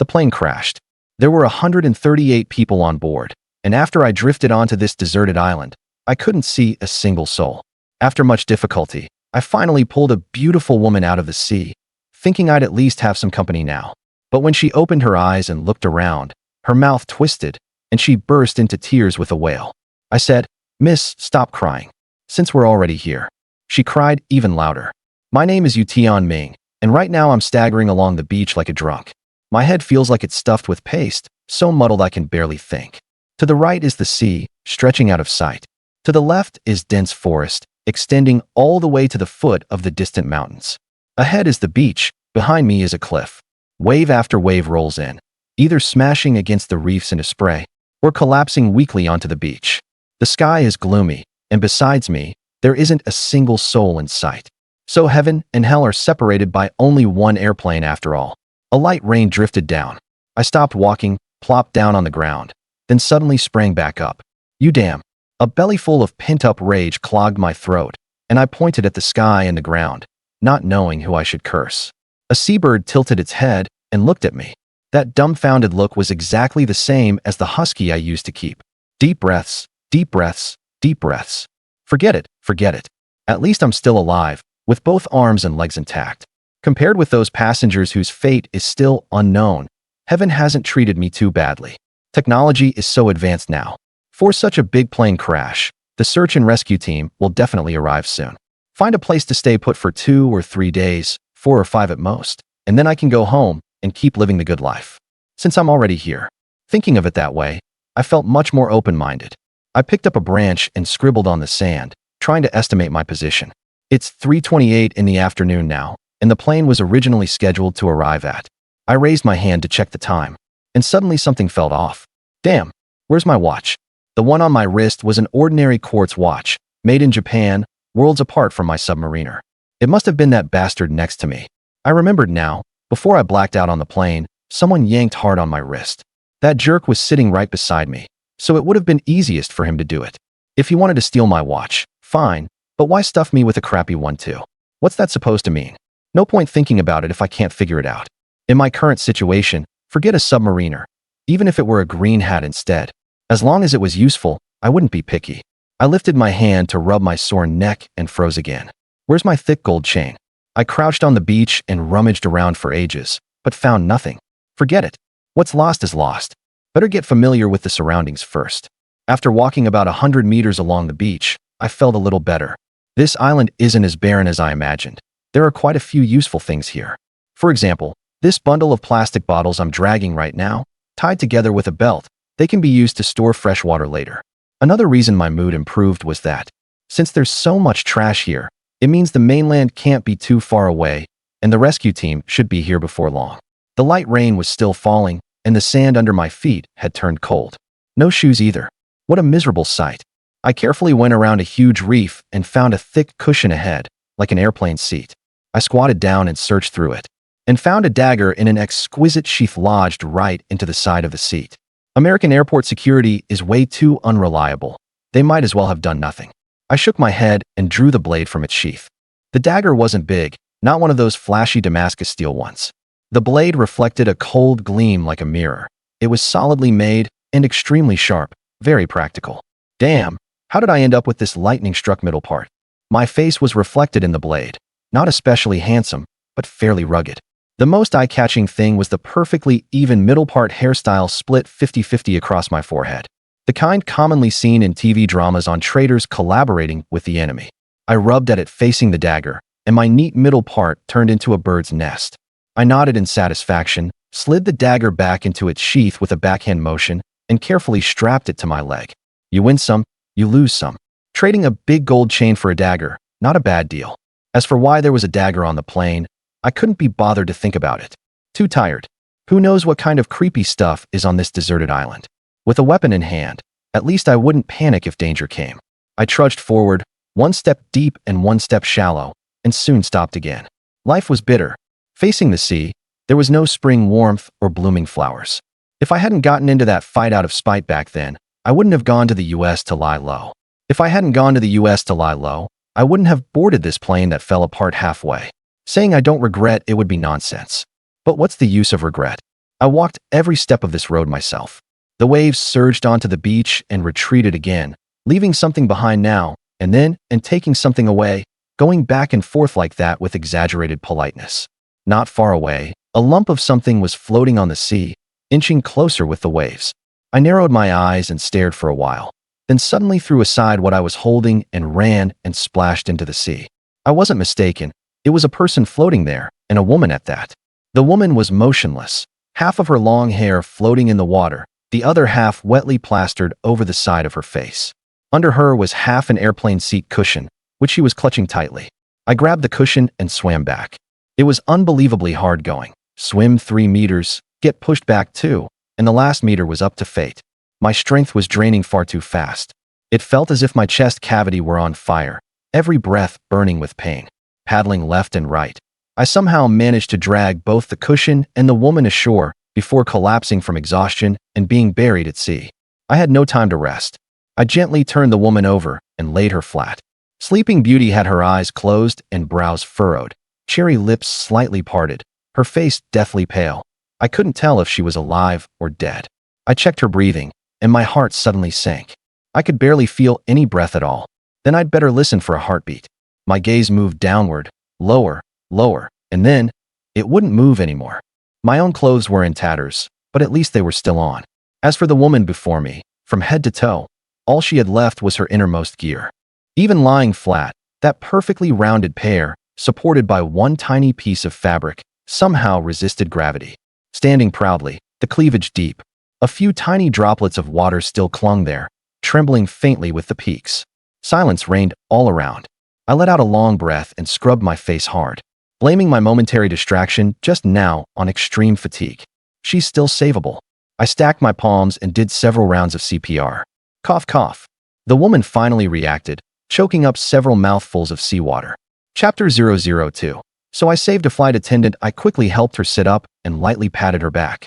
The plane crashed. There were 138 people on board, and after I drifted onto this deserted island, I couldn't see a single soul. After much difficulty, I finally pulled a beautiful woman out of the sea, thinking I'd at least have some company now. But when she opened her eyes and looked around, her mouth twisted, and she burst into tears with a wail. I said, "Miss, stop crying. Since we're already here." She cried even louder. "My name is Yue Tianming, and right now I'm staggering along the beach like a drunk. My head feels like it's stuffed with paste, so muddled I can barely think. To the right is the sea, stretching out of sight. To the left is dense forest, extending all the way to the foot of the distant mountains. Ahead is the beach, behind me is a cliff. Wave after wave rolls in, either smashing against the reefs into spray, or collapsing weakly onto the beach. The sky is gloomy, and besides me, there isn't a single soul in sight. So heaven and hell are separated by only one airplane after all. A light rain drifted down. I stopped walking, plopped down on the ground, then suddenly sprang back up. You damn. A bellyful of pent-up rage clogged my throat, and I pointed at the sky and the ground, not knowing who I should curse. A seabird tilted its head and looked at me. That dumbfounded look was exactly the same as the husky I used to keep. Deep breaths, deep breaths, deep breaths. Forget it, forget it. At least I'm still alive, with both arms and legs intact. Compared with those passengers whose fate is still unknown, heaven hasn't treated me too badly. Technology is so advanced now. For such a big plane crash, the search and rescue team will definitely arrive soon. Find a place to stay put for 2 or 3 days, 4 or 5 at most, and then I can go home and keep living the good life. Since I'm already here. Thinking of it that way, I felt much more open-minded. I picked up a branch and scribbled on the sand, trying to estimate my position. It's 3:28 in the afternoon now, and the plane was originally scheduled to arrive at. I raised my hand to check the time, and suddenly something felt off. Damn, where's my watch? The one on my wrist was an ordinary quartz watch, made in Japan, worlds apart from my submariner. It must have been that bastard next to me. I remembered now, before I blacked out on the plane, someone yanked hard on my wrist. That jerk was sitting right beside me, so it would have been easiest for him to do it. If he wanted to steal my watch, fine, but why stuff me with a crappy one too? What's that supposed to mean? No point thinking about it if I can't figure it out. In my current situation, forget a submariner. Even if it were a green hat instead. As long as it was useful, I wouldn't be picky. I lifted my hand to rub my sore neck and froze again. Where's my thick gold chain? I crouched on the beach and rummaged around for ages, but found nothing. Forget it. What's lost is lost. Better get familiar with the surroundings first. After walking about 100 meters along the beach, I felt a little better. This island isn't as barren as I imagined. There are quite a few useful things here. For example, this bundle of plastic bottles I'm dragging right now, tied together with a belt, they can be used to store fresh water later. Another reason my mood improved was that, since there's so much trash here, it means the mainland can't be too far away, and the rescue team should be here before long. The light rain was still falling, and the sand under my feet had turned cold. No shoes either. What a miserable sight. I carefully went around a huge reef and found a thick cushion ahead, like an airplane seat. I squatted down and searched through it, and found a dagger in an exquisite sheath lodged right into the side of the seat. American airport security is way too unreliable. They might as well have done nothing. I shook my head and drew the blade from its sheath. The dagger wasn't big, not one of those flashy Damascus steel ones. The blade reflected a cold gleam like a mirror. It was solidly made and extremely sharp, very practical. Damn, how did I end up with this lightning-struck middle part? My face was reflected in the blade. Not especially handsome, but fairly rugged. The most eye-catching thing was the perfectly even middle part hairstyle split 50-50 across my forehead. The kind commonly seen in TV dramas on traitors collaborating with the enemy. I rubbed at it facing the dagger, and my neat middle part turned into a bird's nest. I nodded in satisfaction, slid the dagger back into its sheath with a backhand motion, and carefully strapped it to my leg. You win some, you lose some. Trading a big gold chain for a dagger, not a bad deal. As for why there was a dagger on the plane, I couldn't be bothered to think about it. Too tired. Who knows what kind of creepy stuff is on this deserted island? With a weapon in hand, at least I wouldn't panic if danger came. I trudged forward, one step deep and one step shallow, and soon stopped again. Life was bitter. Facing the sea, there was no spring warmth or blooming flowers. If I hadn't gotten into that fight out of spite back then, I wouldn't have gone to the US to lie low. If I hadn't gone to the US to lie low, I wouldn't have boarded this plane that fell apart halfway. Saying I don't regret it would be nonsense. But what's the use of regret? I walked every step of this road myself. The waves surged onto the beach and retreated again, leaving something behind now, and then, and taking something away, going back and forth like that with exaggerated politeness. Not far away, a lump of something was floating on the sea, inching closer with the waves. I narrowed my eyes and stared for a while, then suddenly threw aside what I was holding and ran and splashed into the sea. I wasn't mistaken. It was a person floating there, and a woman at that. The woman was motionless, half of her long hair floating in the water, the other half wetly plastered over the side of her face. Under her was half an airplane seat cushion, which she was clutching tightly. I grabbed the cushion and swam back. It was unbelievably hard going. Swim 3 meters, get pushed back 2, and the last meter was up to fate. My strength was draining far too fast. It felt as if my chest cavity were on fire, every breath burning with pain. Paddling left and right, I somehow managed to drag both the cushion and the woman ashore before collapsing from exhaustion and being buried at sea. I had no time to rest. I gently turned the woman over and laid her flat. Sleeping Beauty had her eyes closed and brows furrowed, cherry lips slightly parted, her face deathly pale. I couldn't tell if she was alive or dead. I checked her breathing, and my heart suddenly sank. I could barely feel any breath at all. Then I'd better listen for a heartbeat. My gaze moved downward, lower, lower, and then it wouldn't move anymore. My own clothes were in tatters, but at least they were still on. As for the woman before me, from head to toe, all she had left was her innermost gear. Even lying flat, that perfectly rounded pair, supported by one tiny piece of fabric, somehow resisted gravity. Standing proudly, the cleavage deep, a few tiny droplets of water still clung there, trembling faintly with the peaks. Silence reigned all around. I let out a long breath and scrubbed my face hard, blaming my momentary distraction just now on extreme fatigue. She's still savable. I stacked my palms and did several rounds of CPR. Cough, cough. The woman finally reacted, choking up several mouthfuls of seawater. Chapter 002. So I saved a flight attendant. I quickly helped her sit up and lightly patted her back.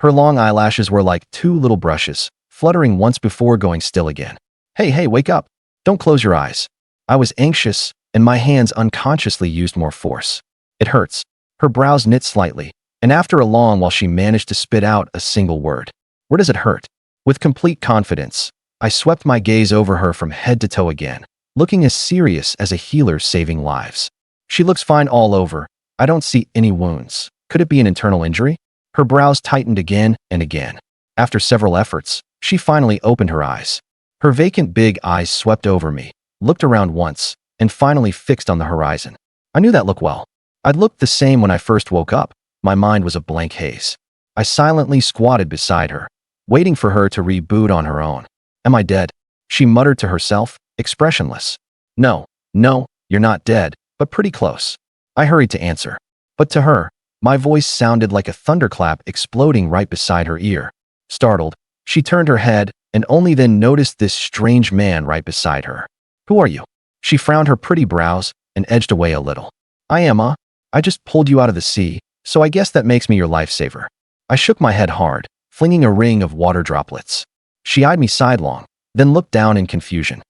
Her long eyelashes were like 2 little brushes, fluttering once before going still again. Hey, wake up. Don't close your eyes. I was anxious, and my hands unconsciously used more force. It hurts. Her brows knit slightly, and after a long while she managed to spit out a single word. Where does it hurt? With complete confidence, I swept my gaze over her from head to toe again, looking as serious as a healer saving lives. She looks fine all over. I don't see any wounds. Could it be an internal injury? Her brows tightened again and again. After several efforts, she finally opened her eyes. Her vacant big eyes swept over me, looked around once, and finally fixed on the horizon. I knew that look well. I'd looked the same when I first woke up. My mind was a blank haze. I silently squatted beside her, waiting for her to reboot on her own. Am I dead? She muttered to herself, expressionless. No, you're not dead, but pretty close. I hurried to answer. But to her, my voice sounded like a thunderclap exploding right beside her ear. Startled, she turned her head and only then noticed this strange man right beside her. Who are you? She frowned her pretty brows and edged away a little. I just pulled you out of the sea, so I guess that makes me your lifesaver. I shook my head hard, flinging a ring of water droplets. She eyed me sidelong, then looked down in confusion.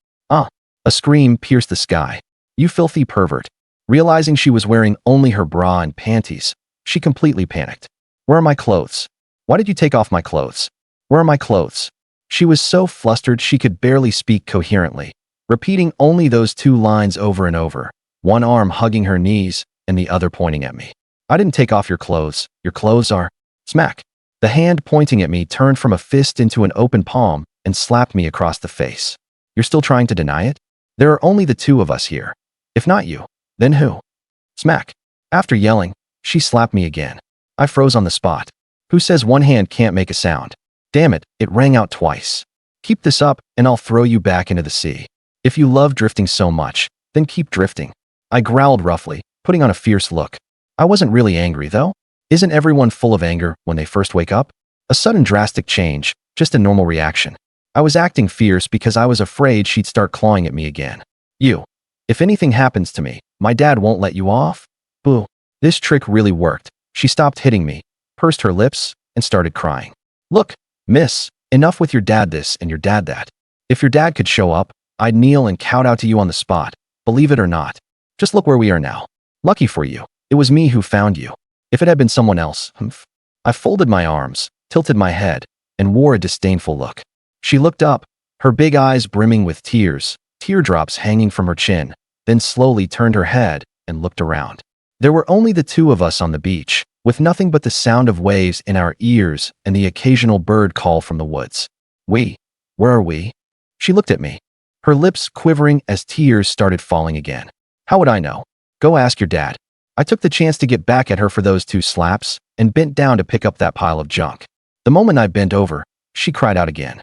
A scream pierced the sky. You filthy pervert. Realizing she was wearing only her bra and panties, she completely panicked. Where are my clothes? Why did you take off my clothes? Where are my clothes? She was so flustered she could barely speak coherently, repeating only those 2 lines over and over, one arm hugging her knees and the other pointing at me. I didn't take off your clothes. Your clothes are... Smack. The hand pointing at me turned from a fist into an open palm and slapped me across the face. You're still trying to deny it? There are only the 2 of us here. If not you, then who? Smack. After yelling, she slapped me again. I froze on the spot. Who says one hand can't make a sound? Damn it, it rang out twice. Keep this up and I'll throw you back into the sea. If you love drifting so much, then keep drifting. I growled roughly, putting on a fierce look. I wasn't really angry though. Isn't everyone full of anger when they first wake up? A sudden drastic change, just a normal reaction. I was acting fierce because I was afraid she'd start clawing at me again. You. If anything happens to me, my dad won't let you off? Boo. This trick really worked. She stopped hitting me, pursed her lips, and started crying. Look, miss, enough with your dad this and your dad that. If your dad could show up, I'd kneel and kowtow to you on the spot, believe it or not. Just look where we are now. Lucky for you, it was me who found you. If it had been someone else, I folded my arms, tilted my head, and wore a disdainful look. She looked up, her big eyes brimming with tears, teardrops hanging from her chin, then slowly turned her head and looked around. There were only the two of us on the beach, with nothing but the sound of waves in our ears and the occasional bird call from the woods. We? Where are we? She looked at me, her lips quivering as tears started falling again. How would I know? Go ask your dad. I took the chance to get back at her for those 2 slaps and bent down to pick up that pile of junk. The moment I bent over, she cried out again.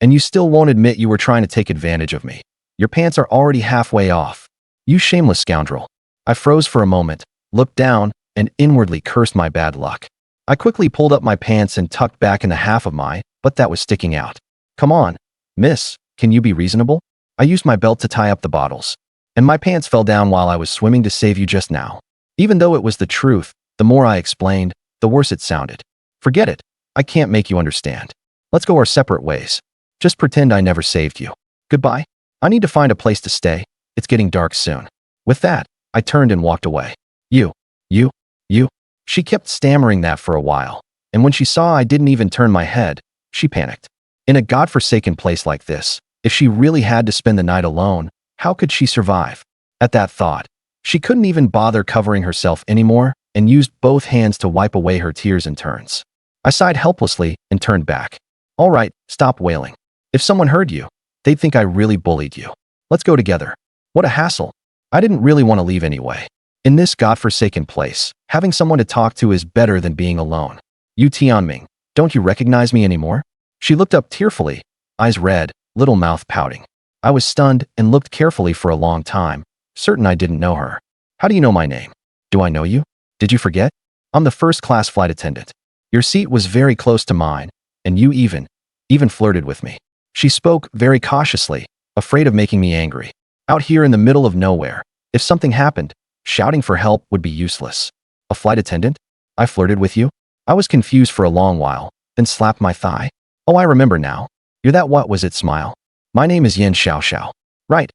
And you still won't admit you were trying to take advantage of me. Your pants are already halfway off. You shameless scoundrel. I froze for a moment, looked down, and inwardly cursed my bad luck. I quickly pulled up my pants and tucked back in the half of my, but that was sticking out. Come on, miss, can you be reasonable? I used my belt to tie up the bottles, and my pants fell down while I was swimming to save you just now. Even though it was the truth, the more I explained, the worse it sounded. Forget it. I can't make you understand. Let's go our separate ways. Just pretend I never saved you. Goodbye. I need to find a place to stay. It's getting dark soon. With that, I turned and walked away. You. She kept stammering that for a while, and when she saw I didn't even turn my head, she panicked. In a godforsaken place like this, if she really had to spend the night alone, how could she survive? At that thought, she couldn't even bother covering herself anymore and used both hands to wipe away her tears in turns. I sighed helplessly and turned back. All right, stop wailing. If someone heard you, they'd think I really bullied you. Let's go together. What a hassle. I didn't really want to leave anyway. In this godforsaken place, having someone to talk to is better than being alone. Yue Tianming, don't you recognize me anymore? She looked up tearfully, eyes red, little mouth pouting. I was stunned and looked carefully for a long time, certain I didn't know her. How do you know my name? Do I know you? Did you forget? I'm the first-class flight attendant. Your seat was very close to mine, and you even flirted with me. She spoke very cautiously, afraid of making me angry. Out here in the middle of nowhere, if something happened, shouting for help would be useless. A flight attendant? I flirted with you? I was confused for a long while, then slapped my thigh. Oh, I remember now. You're that what was it smile? My name is Yan Xiaoxiao. Right,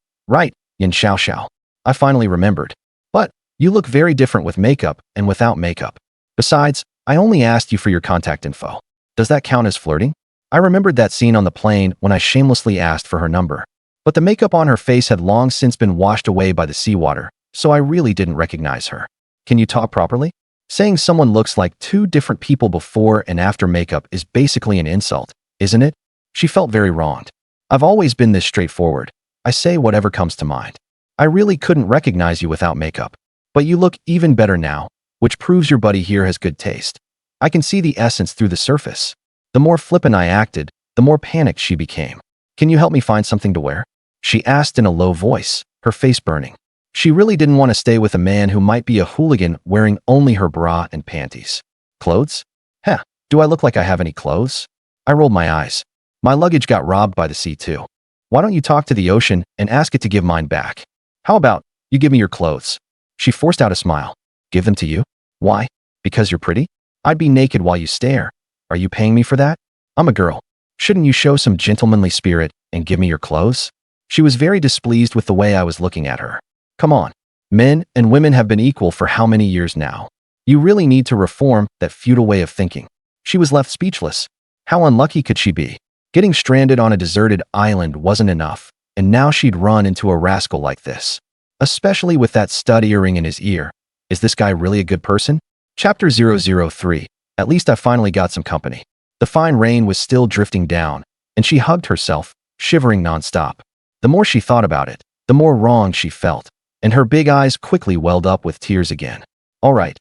Yan Xiaoxiao. I finally remembered. But, you look very different with makeup and without makeup. Besides, I only asked you for your contact info. Does that count as flirting? I remembered that scene on the plane when I shamelessly asked for her number. But the makeup on her face had long since been washed away by the seawater, so I really didn't recognize her. Can you talk properly? Saying someone looks like 2 different people before and after makeup is basically an insult, isn't it? She felt very wronged. I've always been this straightforward. I say whatever comes to mind. I really couldn't recognize you without makeup. But you look even better now, which proves your buddy here has good taste. I can see the essence through the surface. The more flippant I acted, the more panicked she became. Can you help me find something to wear? She asked in a low voice, her face burning. She really didn't want to stay with a man who might be a hooligan wearing only her bra and panties. Clothes? Heh, do I look like I have any clothes? I rolled my eyes. My luggage got robbed by the sea too. Why don't you talk to the ocean and ask it to give mine back? How about, you give me your clothes? She forced out a smile. Give them to you? Why? Because you're pretty? I'd be naked while you stare. Are you paying me for that? I'm a girl. Shouldn't you show some gentlemanly spirit and give me your clothes? She was very displeased with the way I was looking at her. Come on. Men and women have been equal for how many years now? You really need to reform that feudal way of thinking. She was left speechless. How unlucky could she be? Getting stranded on a deserted island wasn't enough, and now she'd run into a rascal like this. Especially with that stud earring in his ear. Is this guy really a good person? Chapter 003. At least I finally got some company. The fine rain was still drifting down, and she hugged herself, shivering nonstop. The more she thought about it, the more wrong she felt, and her big eyes quickly welled up with tears again. All right,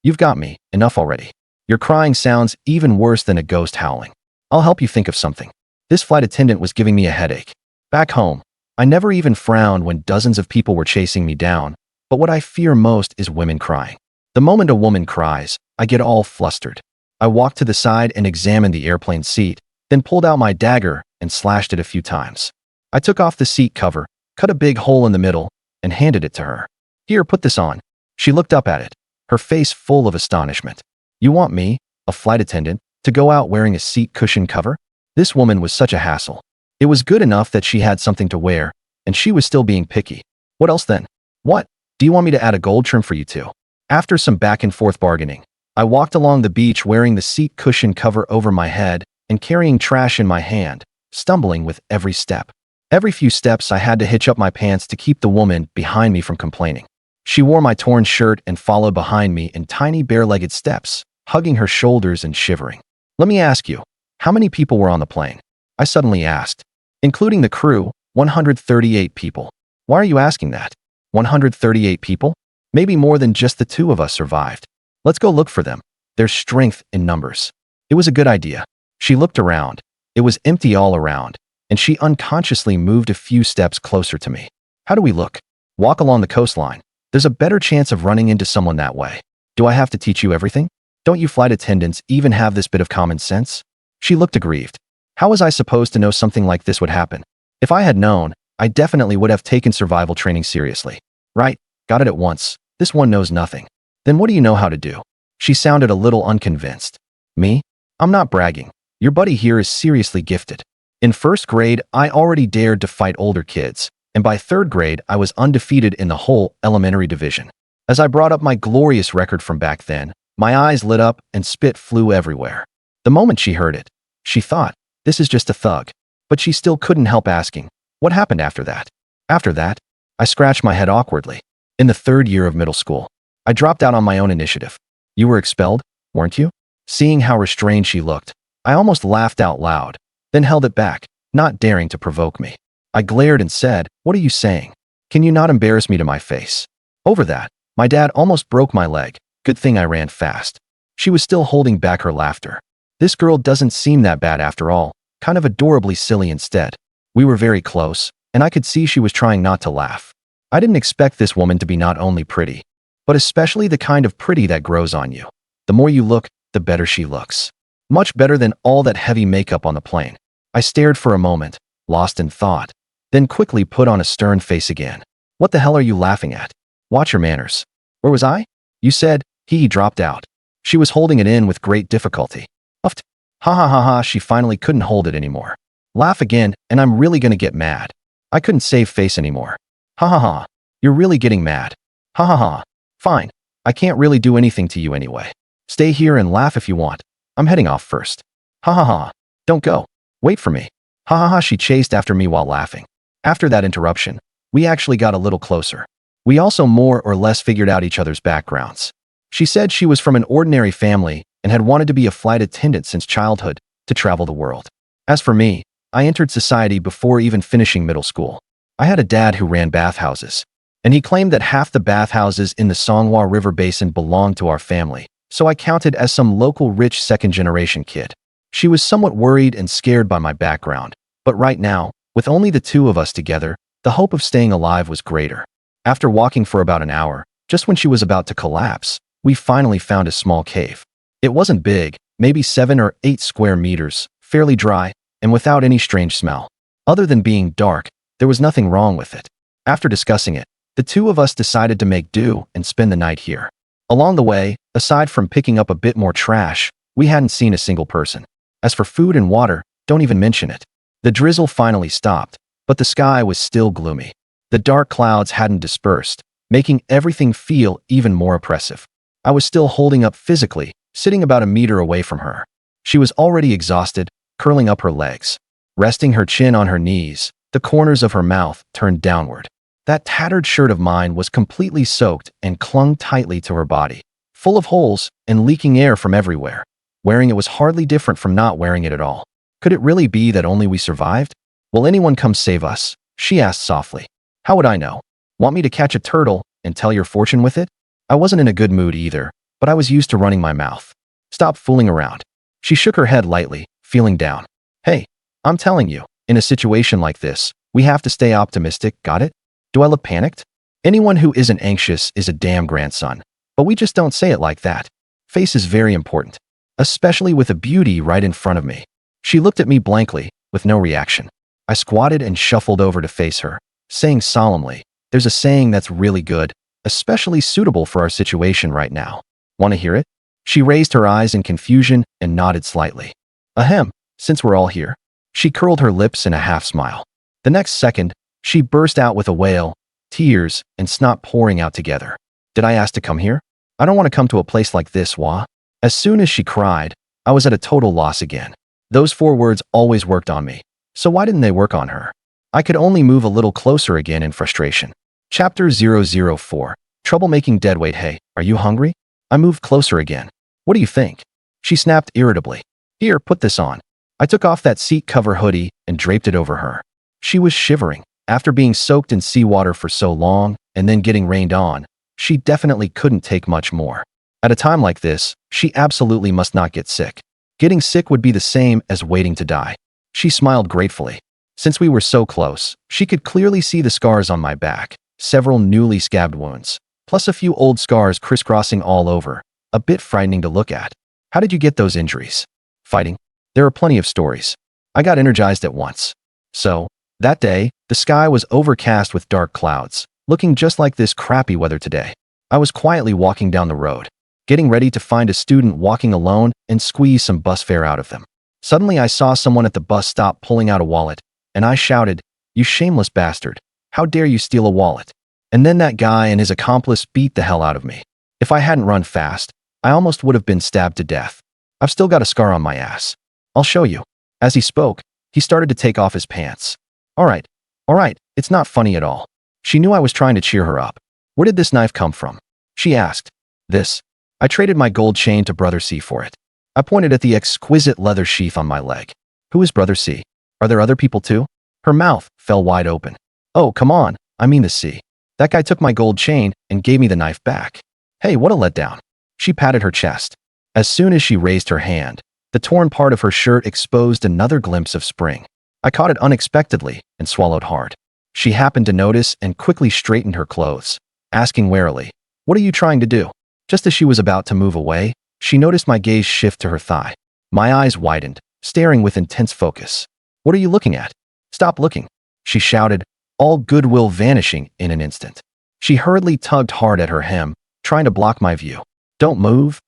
you've got me, enough already. Your crying sounds even worse than a ghost howling. I'll help you think of something. This flight attendant was giving me a headache. Back home, I never even frowned when dozens of people were chasing me down, but what I fear most is women crying. The moment a woman cries, I get all flustered. I walked to the side and examined the airplane seat, then pulled out my dagger and slashed it a few times. I took off the seat cover, cut a big hole in the middle, and handed it to her. Here, put this on. She looked up at it, her face full of astonishment. You want me, a flight attendant, to go out wearing a seat cushion cover? This woman was such a hassle. It was good enough that she had something to wear, and she was still being picky. What else then? What? Do you want me to add a gold trim for you too? After some back and forth bargaining, I walked along the beach wearing the seat cushion cover over my head and carrying trash in my hand, stumbling with every step. Every few steps I had to hitch up my pants to keep the woman behind me from complaining. She wore my torn shirt and followed behind me in tiny bare-legged steps, hugging her shoulders and shivering. Let me ask you, how many people were on the plane? I suddenly asked. Including the crew, 138 people. Why are you asking that? 138 people? Maybe more than just the two of us survived. Let's go look for them. There's strength in numbers. It was a good idea. She looked around. It was empty all around, and she unconsciously moved a few steps closer to me. How do we look? Walk along the coastline. There's a better chance of running into someone that way. Do I have to teach you everything? Don't you flight attendants even have this bit of common sense? She looked aggrieved. How was I supposed to know something like this would happen? If I had known, I definitely would have taken survival training seriously. Right, got it at once. This one knows nothing. Then what do you know how to do? She sounded a little unconvinced. Me? I'm not bragging. Your buddy here is seriously gifted. In first grade, I already dared to fight older kids, and by third grade, I was undefeated in the whole elementary division. As I brought up my glorious record from back then, my eyes lit up and spit flew everywhere. The moment she heard it, she thought, this is just a thug. But she still couldn't help asking, what happened after that? After that, I scratched my head awkwardly. In the third year of middle school, I dropped out on my own initiative. You were expelled, weren't you? Seeing how restrained she looked, I almost laughed out loud, then held it back, not daring to provoke me. I glared and said, what are you saying? Can you not embarrass me to my face? Over that, my dad almost broke my leg. Good thing I ran fast. She was still holding back her laughter. This girl doesn't seem that bad after all, kind of adorably silly instead. We were very close, and I could see she was trying not to laugh. I didn't expect this woman to be not only pretty, but especially the kind of pretty that grows on you. The more you look, the better she looks. Much better than all that heavy makeup on the plane. I stared for a moment, lost in thought, then quickly put on a stern face again. What the hell are you laughing at? Watch your manners. Where was I? You said, he dropped out. She was holding it in with great difficulty. Uffed. Ha ha ha ha, she finally couldn't hold it anymore. Laugh again, and I'm really gonna get mad. I couldn't save face anymore. Ha ha ha. You're really getting mad. Ha ha ha. Fine. I can't really do anything to you anyway. Stay here and laugh if you want. I'm heading off first. Ha ha ha. Don't go. Wait for me. Ha ha ha, she chased after me while laughing. After that interruption, we actually got a little closer. We also more or less figured out each other's backgrounds. She said she was from an ordinary family and had wanted to be a flight attendant since childhood to travel the world. As for me, I entered society before even finishing middle school. I had a dad who ran bathhouses, and he claimed that half the bathhouses in the Songhua River Basin belonged to our family, so I counted as some local rich second-generation kid. She was somewhat worried and scared by my background, but right now, with only the two of us together, the hope of staying alive was greater. After walking for about an hour, just when she was about to collapse, we finally found a small cave. It wasn't big, maybe 7 or 8 square meters, fairly dry, and without any strange smell. Other than being dark, there was nothing wrong with it. After discussing it, the two of us decided to make do and spend the night here. Along the way, aside from picking up a bit more trash, we hadn't seen a single person. As for food and water, don't even mention it. The drizzle finally stopped, but the sky was still gloomy. The dark clouds hadn't dispersed, making everything feel even more oppressive. I was still holding up physically, sitting about a meter away from her. She was already exhausted, curling up her legs. Resting her chin on her knees, the corners of her mouth turned downward. That tattered shirt of mine was completely soaked and clung tightly to her body, full of holes and leaking air from everywhere. Wearing it was hardly different from not wearing it at all. Could it really be that only we survived? Will anyone come save us? She asked softly. How would I know? Want me to catch a turtle and tell your fortune with it? I wasn't in a good mood either, but I was used to running my mouth. Stop fooling around. She shook her head lightly, feeling down. Hey, I'm telling you, in a situation like this, we have to stay optimistic, got it? Do I look panicked? Anyone who isn't anxious is a damn grandson, but we just don't say it like that. Face is very important, especially with a beauty right in front of me. She looked at me blankly, with no reaction. I squatted and shuffled over to face her, saying solemnly, there's a saying that's really good, especially suitable for our situation right now. Want to hear it? She raised her eyes in confusion and nodded slightly. Ahem, since we're all here. She curled her lips in a half-smile. The next second, she burst out with a wail, tears and snot pouring out together. Did I ask to come here? I don't want to come to a place like this, Hua. As soon as she cried, I was at a total loss again. Those 4 words always worked on me. So why didn't they work on her? I could only move a little closer again in frustration. Chapter 004. Troublemaking deadweight. Hey, are you hungry? I moved closer again. What do you think? She snapped irritably. Here, put this on. I took off that seat cover hoodie and draped it over her. She was shivering. After being soaked in seawater for so long and then getting rained on, she definitely couldn't take much more. At a time like this, she absolutely must not get sick. Getting sick would be the same as waiting to die. She smiled gratefully. Since we were so close, she could clearly see the scars on my back, several newly scabbed wounds, plus a few old scars crisscrossing all over, a bit frightening to look at. How did you get those injuries? Fighting? There are plenty of stories. I got energized at once. So, that day, the sky was overcast with dark clouds, looking just like this crappy weather today. I was quietly walking down the road, getting ready to find a student walking alone and squeeze some bus fare out of them. Suddenly I saw someone at the bus stop pulling out a wallet, and I shouted, "You shameless bastard. How dare you steal a wallet?" And then that guy and his accomplice beat the hell out of me. If I hadn't run fast, I almost would have been stabbed to death. I've still got a scar on my ass. I'll show you. As he spoke, he started to take off his pants. All right, it's not funny at all. She knew I was trying to cheer her up. Where did this knife come from? She asked. This. I traded my gold chain to Brother C for it. I pointed at the exquisite leather sheath on my leg. Who is Brother C? Are there other people too? Her mouth fell wide open. Oh, come on, I mean the C. That guy took my gold chain and gave me the knife back. Hey, what a letdown. She patted her chest. As soon as she raised her hand, the torn part of her shirt exposed another glimpse of spring. I caught it unexpectedly and swallowed hard. She happened to notice and quickly straightened her clothes, asking warily, "What are you trying to do?" Just as she was about to move away, she noticed my gaze shift to her thigh. My eyes widened, staring with intense focus. "What are you looking at? Stop looking," she shouted, all goodwill vanishing in an instant. She hurriedly tugged hard at her hem, trying to block my view. Don't move,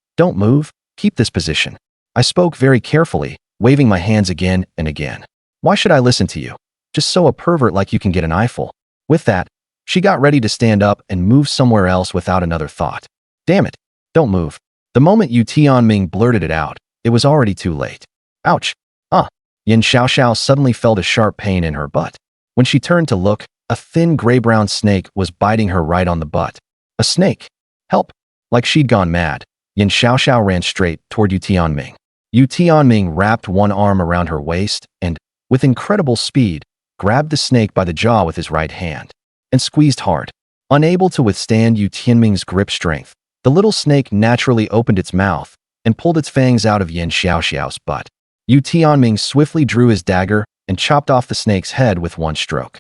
keep this position." I spoke very carefully, waving my hands again and again. "Why should I listen to you? Just so a pervert like you can get an eyeful." With that, she got ready to stand up and move somewhere else without another thought. Damn it, don't move. The moment Yue Tianming blurted it out, it was already too late. Ouch. Yan Xiaoxiao suddenly felt a sharp pain in her butt. When she turned to look, a thin gray-brown snake was biting her right on the butt. A snake. Help. Like she'd gone mad, Yan Xiaoxiao ran straight toward Yue Tianming. Yue Tianming wrapped one arm around her waist and, with incredible speed, grabbed the snake by the jaw with his right hand and squeezed hard. Unable to withstand Yue Tianming's grip strength, the little snake naturally opened its mouth and pulled its fangs out of Yan Xiaoxiao's butt. Yue Tianming swiftly drew his dagger and chopped off the snake's head with one stroke.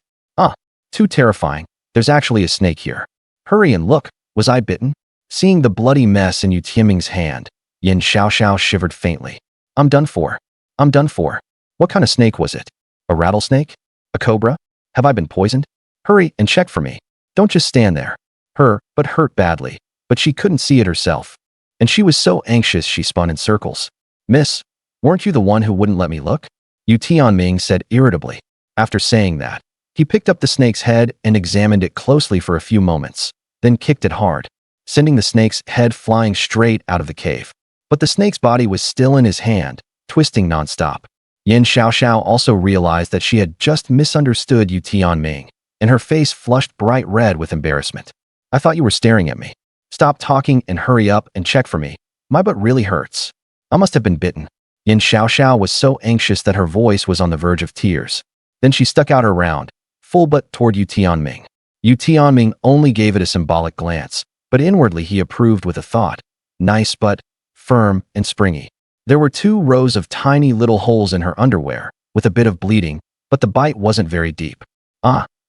Too terrifying. There's actually a snake here. Hurry and look. Was I bitten? Seeing the bloody mess in Yue Tianming's hand, Yan Xiaoxiao shivered faintly. I'm done for. What kind of snake was it? A rattlesnake? A cobra? Have I been poisoned? Hurry and check for me. Don't just stand there. But hurt badly, but she couldn't see it herself. And she was so anxious she spun in circles. Miss, weren't you the one who wouldn't let me look? Yue Tianming said irritably. After saying that, he picked up the snake's head and examined it closely for a few moments, then kicked it hard, sending the snake's head flying straight out of the cave. But the snake's body was still in his hand, twisting nonstop. Yan Xiaoxiao also realized that she had just misunderstood Yue Tianming, and her face flushed bright red with embarrassment. I thought you were staring at me. Stop talking and hurry up and check for me. My butt really hurts. I must have been bitten. Yan Xiaoxiao was so anxious that her voice was on the verge of tears. Then she stuck out her round, full butt toward Yue Tianming. Yue Tianming only gave it a symbolic glance, but inwardly he approved with a thought. Nice butt, firm and springy. There were 2 rows of tiny little holes in her underwear, with a bit of bleeding, but the bite wasn't very deep.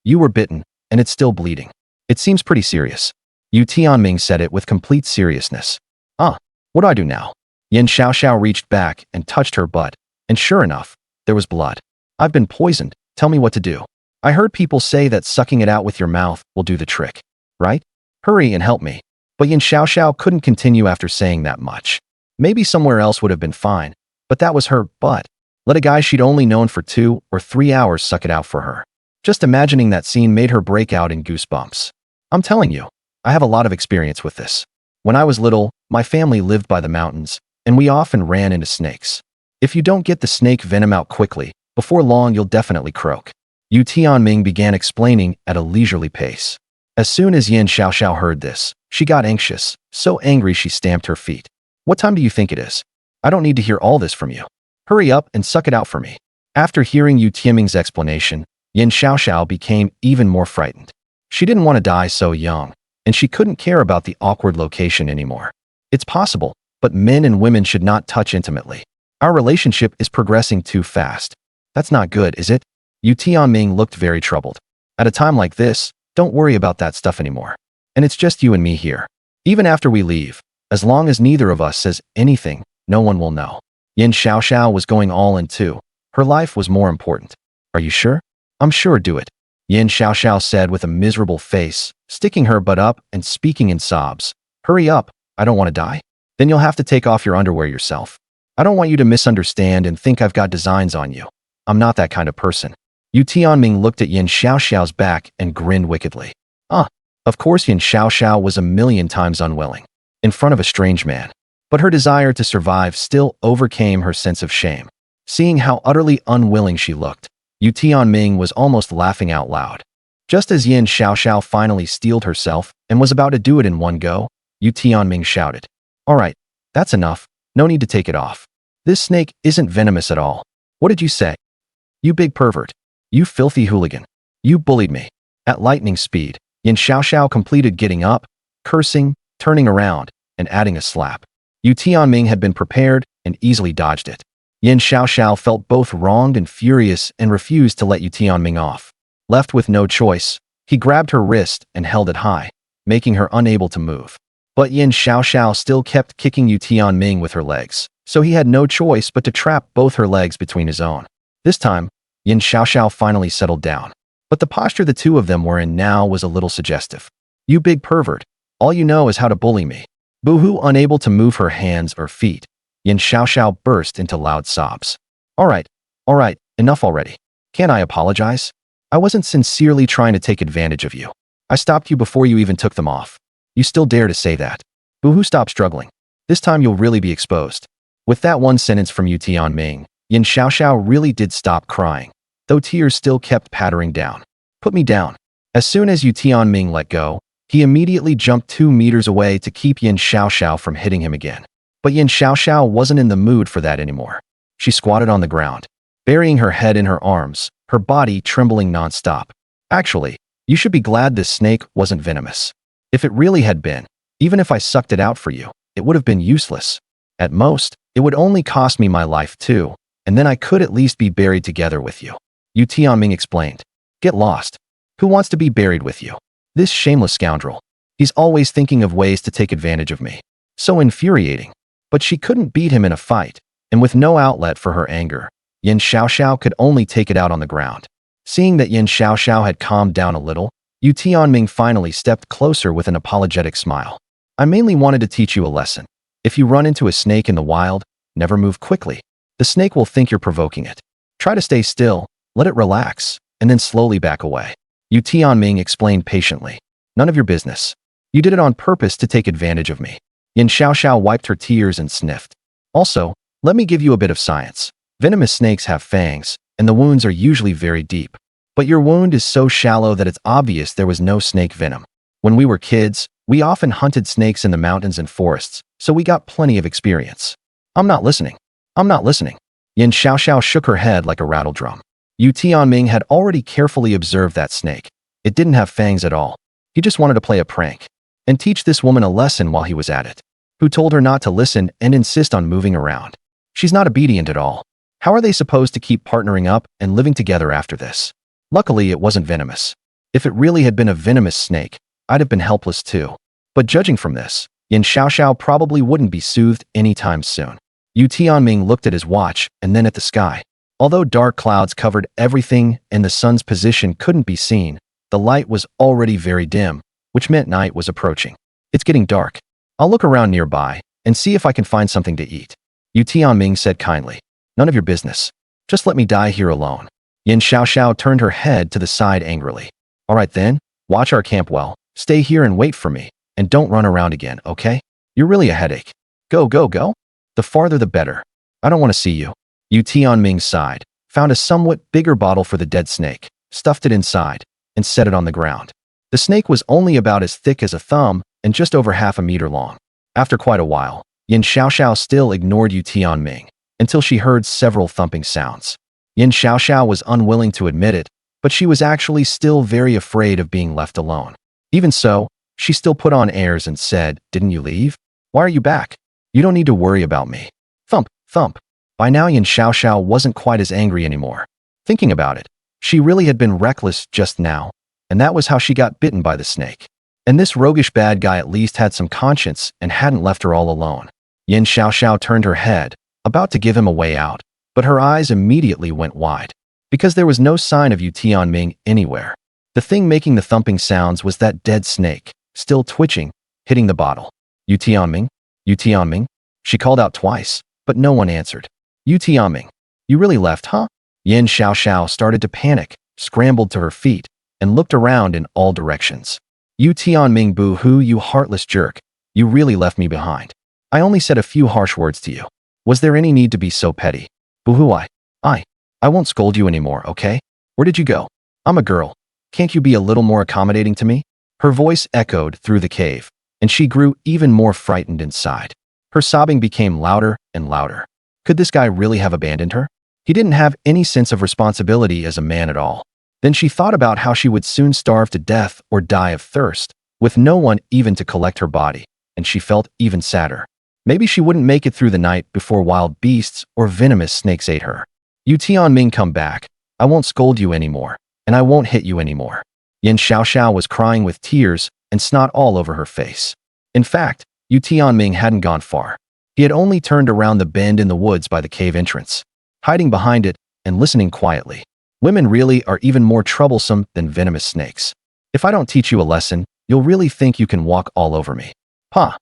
You were bitten, and it's still bleeding. It seems pretty serious. Yue Tianming said it with complete seriousness. What do I do now? Yan Xiaoxiao reached back and touched her butt, and sure enough, there was blood. I've been poisoned. Tell me what to do. I heard people say that sucking it out with your mouth will do the trick, right? Hurry and help me. But Yan Xiaoxiao couldn't continue after saying that much. Maybe somewhere else would have been fine, but that was her butt. Let a guy she'd only known for 2 or 3 hours suck it out for her. Just imagining that scene made her break out in goosebumps. I'm telling you, I have a lot of experience with this. When I was little, my family lived by the mountains, and we often ran into snakes. If you don't get the snake venom out quickly, before long you'll definitely croak. Yue Tianming began explaining at a leisurely pace. As soon as Yan Xiaoxiao heard this, she got anxious, so angry she stamped her feet. What time do you think it is? I don't need to hear all this from you. Hurry up and suck it out for me. After hearing Yue Tianming's explanation, Yan Xiaoxiao became even more frightened. She didn't want to die so young, and she couldn't care about the awkward location anymore. It's possible, but men and women should not touch intimately. Our relationship is progressing too fast. That's not good, is it? Yue Tianming looked very troubled. At a time like this, don't worry about that stuff anymore. And it's just you and me here. Even after we leave, as long as neither of us says anything, no one will know. Yan Xiaoxiao was going all in too. Her life was more important. Are you sure? I'm sure, do it. Yan Xiaoxiao said with a miserable face, sticking her butt up and speaking in sobs. Hurry up, I don't want to die. Then you'll have to take off your underwear yourself. I don't want you to misunderstand and think I've got designs on you. I'm not that kind of person. Yue Tianming looked at Yan Xiaoxiao's back and grinned wickedly. Of course Yan Xiaoxiao was a million times unwilling. In front of a strange man. But her desire to survive still overcame her sense of shame. Seeing how utterly unwilling she looked, Yue Tianming was almost laughing out loud. Just as Yan Xiaoxiao finally steeled herself and was about to do it in one go, Yue Tianming shouted, "All right, that's enough. No need to take it off. This snake isn't venomous at all. What did you say? You big pervert. You filthy hooligan. You bullied me." At lightning speed, Yan Xiaoxiao completed getting up, cursing, turning around, and adding a slap. Yue Tianming had been prepared and easily dodged it. Yan Xiaoxiao felt both wronged and furious and refused to let Yue Tianming off. Left with no choice, he grabbed her wrist and held it high, making her unable to move. But Yan Xiaoxiao still kept kicking Yue Tianming with her legs, so he had no choice but to trap both her legs between his own. This time, Yan Xiaoxiao finally settled down. But the posture the two of them were in now was a little suggestive. "You big pervert. All you know is how to bully me." Boo-hoo, unable to move her hands or feet, Yan Xiaoxiao burst into loud sobs. All right, enough already. Can't I apologize? I wasn't sincerely trying to take advantage of you. I stopped you before you even took them off. You still dare to say that? Boo-hoo, stop struggling. This time you'll really be exposed." With that one sentence from Yue Tianming, Yan Xiaoxiao really did stop crying, though tears still kept pattering down. "Put me down." As soon as Yue Tianming let go, he immediately jumped 2 meters away to keep Yan Xiaoxiao from hitting him again. But Yan Xiaoxiao wasn't in the mood for that anymore. She squatted on the ground, burying her head in her arms, her body trembling nonstop. "Actually, you should be glad this snake wasn't venomous. If it really had been, even if I sucked it out for you, it would have been useless. At most, it would only cost me my life too, and then I could at least be buried together with you." Yue Tianming explained. "Get lost. Who wants to be buried with you? This shameless scoundrel. He's always thinking of ways to take advantage of me. So infuriating." But she couldn't beat him in a fight, and with no outlet for her anger, Yan Xiaoxiao could only take it out on the ground. Seeing that Yan Xiaoxiao had calmed down a little, Yue Tianming finally stepped closer with an apologetic smile. "I mainly wanted to teach you a lesson. If you run into a snake in the wild, never move quickly. The snake will think you're provoking it. Try to stay still, let it relax, and then slowly back away." Yue Tianming explained patiently. "None of your business. You did it on purpose to take advantage of me." Yan Xiaoxiao wiped her tears and sniffed. "Also, let me give you a bit of science. Venomous snakes have fangs, and the wounds are usually very deep. But your wound is so shallow that it's obvious there was no snake venom. When we were kids, we often hunted snakes in the mountains and forests, so we got plenty of experience." I'm not listening. Yan Xiaoxiao shook her head like a rattle drum. Yue Tianming had already carefully observed that snake. It didn't have fangs at all. He just wanted to play a prank and teach this woman a lesson while he was at it. Who told her not to listen and insist on moving around? She's not obedient at all. How are they supposed to keep partnering up and living together after this? Luckily, it wasn't venomous. If it really had been a venomous snake, I'd have been helpless too. But judging from this, Yan Xiaoxiao probably wouldn't be soothed anytime soon. Yue Tianming looked at his watch and then at the sky. Although dark clouds covered everything and the sun's position couldn't be seen, the light was already very dim, which meant night was approaching. "It's getting dark. I'll look around nearby and see if I can find something to eat," Yue Tianming said kindly. "None of your business. Just let me die here alone." Yan Xiaoxiao turned her head to the side angrily. "All right then, watch our camp well. Stay here and wait for me, and don't run around again, okay? You're really a headache. Go, go, go." The farther the better. I don't want to see you. Yue Tianming sighed, found a somewhat bigger bottle for the dead snake, stuffed it inside, and set it on the ground. The snake was only about as thick as a thumb and just over half a meter long. After quite a while, Yan Xiaoxiao still ignored Yue Tianming until she heard several thumping sounds. Yan Xiaoxiao was unwilling to admit it, but she was actually still very afraid of being left alone. Even so, she still put on airs and said, "Didn't you leave? Why are you back? You don't need to worry about me." Thump, thump. By now Yan Xiaoxiao wasn't quite as angry anymore. Thinking about it, she really had been reckless just now, and that was how she got bitten by the snake. And this roguish bad guy at least had some conscience and hadn't left her all alone. Yan Xiaoxiao turned her head, about to give him a way out, but her eyes immediately went wide, because there was no sign of Yue Tianming anywhere. The thing making the thumping sounds was that dead snake, still twitching, hitting the bottle. Yue Tianming? Yue Tianming? She called out twice, but no one answered. Yue Tianming, you really left, huh? Yan Xiaoxiao started to panic, scrambled to her feet, and looked around in all directions. Yue Tianming, boo-hoo, you heartless jerk. You really left me behind. I only said a few harsh words to you. Was there any need to be so petty? Boo-hoo, I won't scold you anymore, okay? Where did you go? I'm a girl. Can't you be a little more accommodating to me? Her voice echoed through the cave, and she grew even more frightened inside. Her sobbing became louder and louder. Could this guy really have abandoned her? He didn't have any sense of responsibility as a man at all. Then she thought about how she would soon starve to death or die of thirst, with no one even to collect her body, and she felt even sadder. Maybe she wouldn't make it through the night before wild beasts or venomous snakes ate her. Yue Tianming, come back. I won't scold you anymore, and I won't hit you anymore. Yan Xiaoxiao was crying with tears and snot all over her face. In fact, Yue Tianming hadn't gone far. He had only turned around the bend in the woods by the cave entrance, hiding behind it and listening quietly. Women really are even more troublesome than venomous snakes. If I don't teach you a lesson, you'll really think you can walk all over me. Pa,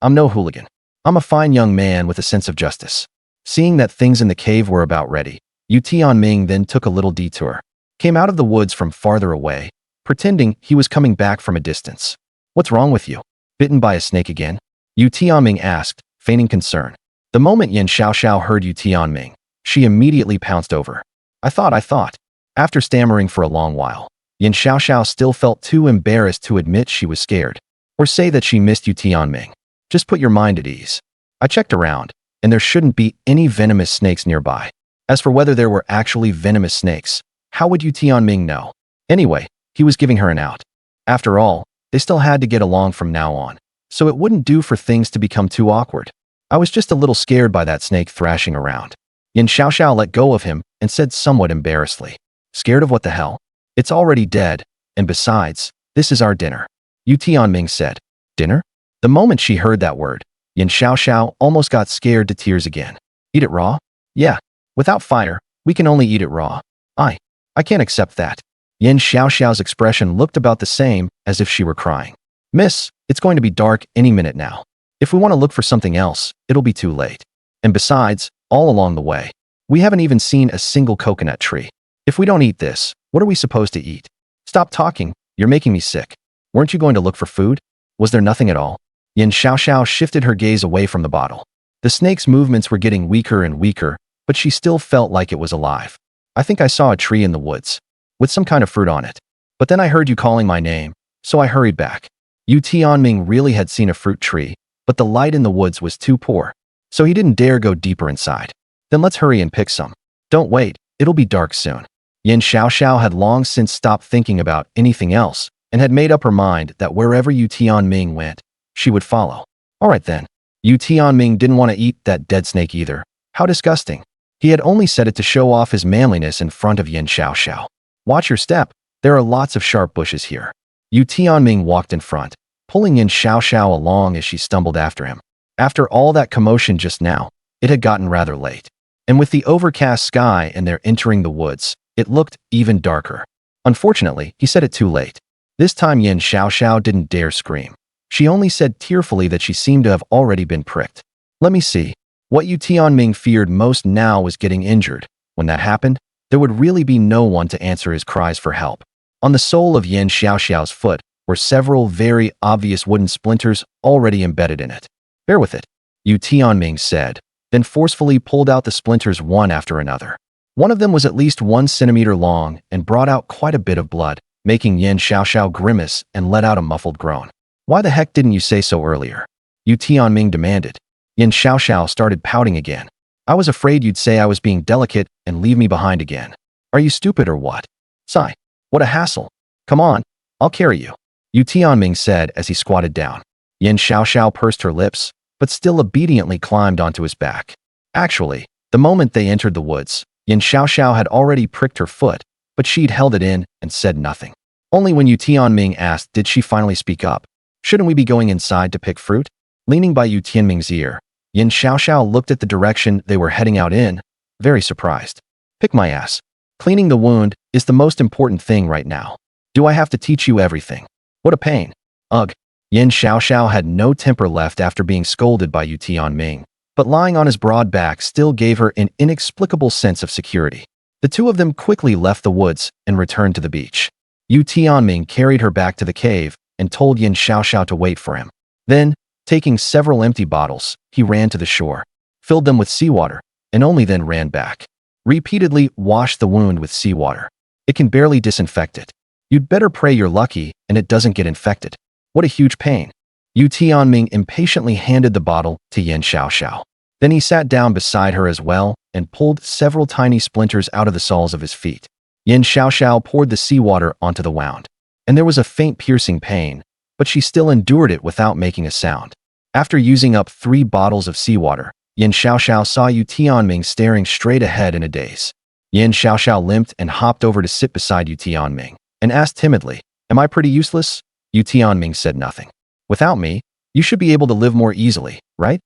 I'm no hooligan. I'm a fine young man with a sense of justice. Seeing that things in the cave were about ready, Yue Tianming then took a little detour, came out of the woods from farther away, pretending he was coming back from a distance. What's wrong with you? Bitten by a snake again? Yue Tianming asked, feigning concern. The moment Yan Xiaoxiao heard Yue Tianming, she immediately pounced over. I thought. After stammering for a long while, Yan Xiaoxiao still felt too embarrassed to admit she was scared, or say that she missed Yue Tianming. Just put your mind at ease. I checked around, and there shouldn't be any venomous snakes nearby. As for whether there were actually venomous snakes, how would Yue Tianming know? Anyway, he was giving her an out. After all, they still had to get along from now on, so it wouldn't do for things to become too awkward. I was just a little scared by that snake thrashing around. Yan Xiaoxiao let go of him and said somewhat embarrassedly, "Scared of what the hell? It's already dead, and besides, this is our dinner." Yue Tianming said, "Dinner?" The moment she heard that word, Yan Xiaoxiao almost got scared to tears again. "Eat it raw?" "Yeah. Without fire, we can only eat it raw." I can't accept that." Yan Xiaoxiao's expression looked about the same as if she were crying. "Miss, it's going to be dark any minute now. If we want to look for something else, it'll be too late. And besides, all along the way, we haven't even seen a single coconut tree. If we don't eat this, what are we supposed to eat?" "Stop talking, you're making me sick. Weren't you going to look for food? Was there nothing at all?" Yan Xiaoxiao shifted her gaze away from the bottle. The snake's movements were getting weaker and weaker, but she still felt like it was alive. "I think I saw a tree in the woods, with some kind of fruit on it. But then I heard you calling my name, so I hurried back." Yue Tianming really had seen a fruit tree, but the light in the woods was too poor, so he didn't dare go deeper inside. "Then let's hurry and pick some. Don't wait, it'll be dark soon." Yan Xiaoxiao had long since stopped thinking about anything else and had made up her mind that wherever Yue Tianming went, she would follow. All right then. Yue Tianming didn't want to eat that dead snake either. How disgusting. He had only said it to show off his manliness in front of Yan Xiaoxiao. "Watch your step. There are lots of sharp bushes here." Yue Tianming walked in front, pulling Yan Xiaoxiao along as she stumbled after him. After all that commotion just now, it had gotten rather late. And with the overcast sky and their entering the woods, it looked even darker. Unfortunately, he said it too late. This time Yan Xiaoxiao didn't dare scream. She only said tearfully that she seemed to have already been pricked. Let me see. What Yue Tianming feared most now was getting injured. When that happened, there would really be no one to answer his cries for help. On the sole of Yan Xiaoxiao's foot were several very obvious wooden splinters already embedded in it. "Bear with it. Yue Tianming said, then forcefully pulled out the splinters one after another. One of them was at least 1 centimeter long and brought out quite a bit of blood, making Yan Xiaoxiao grimace and let out a muffled groan. Why the heck didn't you say so earlier? Yue Tianming demanded. Yan Xiaoxiao started pouting again. I was afraid you'd say I was being delicate and leave me behind again. Are you stupid or what? Sigh. What a hassle. Come on, I'll carry you. Yue Tianming said as he squatted down. Yan Xiaoxiao pursed her lips, but still obediently climbed onto his back. Actually, the moment they entered the woods, Yan Xiaoxiao had already pricked her foot, but she'd held it in and said nothing. Only when Yue Tianming asked did she finally speak up. Shouldn't we be going inside to pick fruit? Leaning by Yue Tianming's ear, Yan Xiaoxiao looked at the direction they were heading out in, very surprised. Pick my ass. Cleaning the wound is the most important thing right now. Do I have to teach you everything? What a pain. Ugh. Yan Xiaoxiao had no temper left after being scolded by Yue Tianming, but lying on his broad back still gave her an inexplicable sense of security. The two of them quickly left the woods and returned to the beach. Yue Tianming carried her back to the cave and told Yan Xiaoxiao to wait for him. Then, taking several empty bottles, he ran to the shore, filled them with seawater, and only then ran back. Repeatedly washed the wound with seawater. It can barely disinfect it. You'd better pray you're lucky and it doesn't get infected. What a huge pain. Yue Tianming impatiently handed the bottle to Yan Xiaoxiao. Then he sat down beside her as well and pulled several tiny splinters out of the soles of his feet. Yan Xiaoxiao poured the seawater onto the wound, and there was a faint piercing pain, but she still endured it without making a sound. After using up 3 bottles of seawater, Yan Xiaoxiao saw Yue Tianming staring straight ahead in a daze. Yan Xiaoxiao limped and hopped over to sit beside Yue Tianming and asked timidly, "Am I pretty useless?" Yue Tianming said nothing. "Without me, you should be able to live more easily, right?"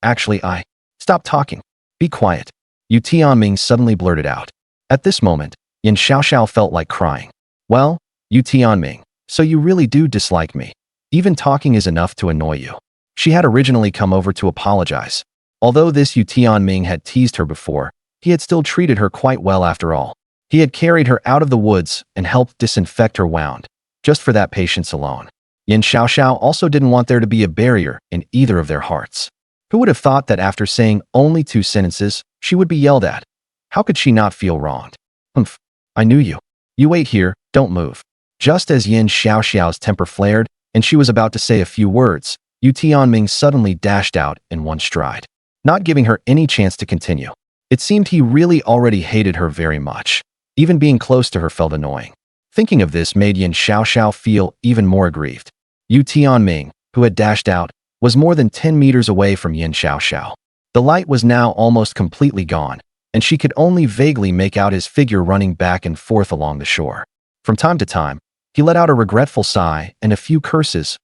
"Actually, Stop talking. Be quiet." Yue Tianming suddenly blurted out. At this moment, Yan Xiaoxiao felt like crying. "Well, Yue Tianming, so you really do dislike me. Even talking is enough to annoy you." She had originally come over to apologize. Although this Yue Tianming had teased her before, he had still treated her quite well after all. He had carried her out of the woods and helped disinfect her wound, just for that patience alone. Yan Xiaoxiao also didn't want there to be a barrier in either of their hearts. Who would have thought that after saying only 2 sentences, she would be yelled at? How could she not feel wronged? "Humph, I knew you. You wait here, don't move." Just as Yan Xiaoxiao's temper flared and she was about to say a few words, Yue Tianming suddenly dashed out in one stride, not giving her any chance to continue. It seemed he really already hated her very much. Even being close to her felt annoying. Thinking of this made Yan Xiaoxiao feel even more aggrieved. Yue Tianming, who had dashed out, was more than 10 meters away from Yan Xiaoxiao. The light was now almost completely gone, and she could only vaguely make out his figure running back and forth along the shore. From time to time, he let out a regretful sigh and a few curses.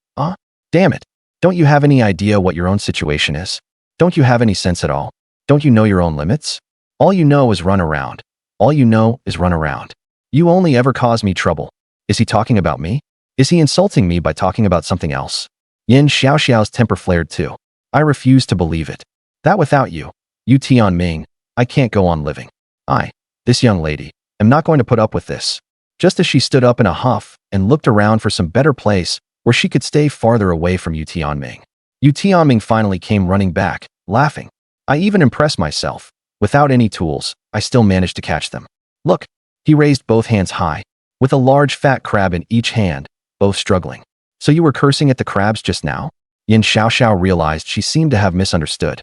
Damn it. Don't you have any idea what your own situation is? Don't you have any sense at all? Don't you know your own limits? All you know is run around. All you know is run around. You only ever cause me trouble. Is he talking about me? Is he insulting me by talking about something else?" Yan Xiaoxiao's temper flared too. "I refuse to believe it. That without you, Yue Tianming, I can't go on living. This young lady, am not going to put up with this." Just as she stood up in a huff and looked around for some better place where she could stay farther away from Yue Tianming, Yue Tianming finally came running back, laughing. "I even impressed myself. Without any tools, I still managed to catch them. Look." He raised both hands high, with a large fat crab in each hand, both struggling. "So you were cursing at the crabs just now?" Yan Xiaoxiao realized she seemed to have misunderstood.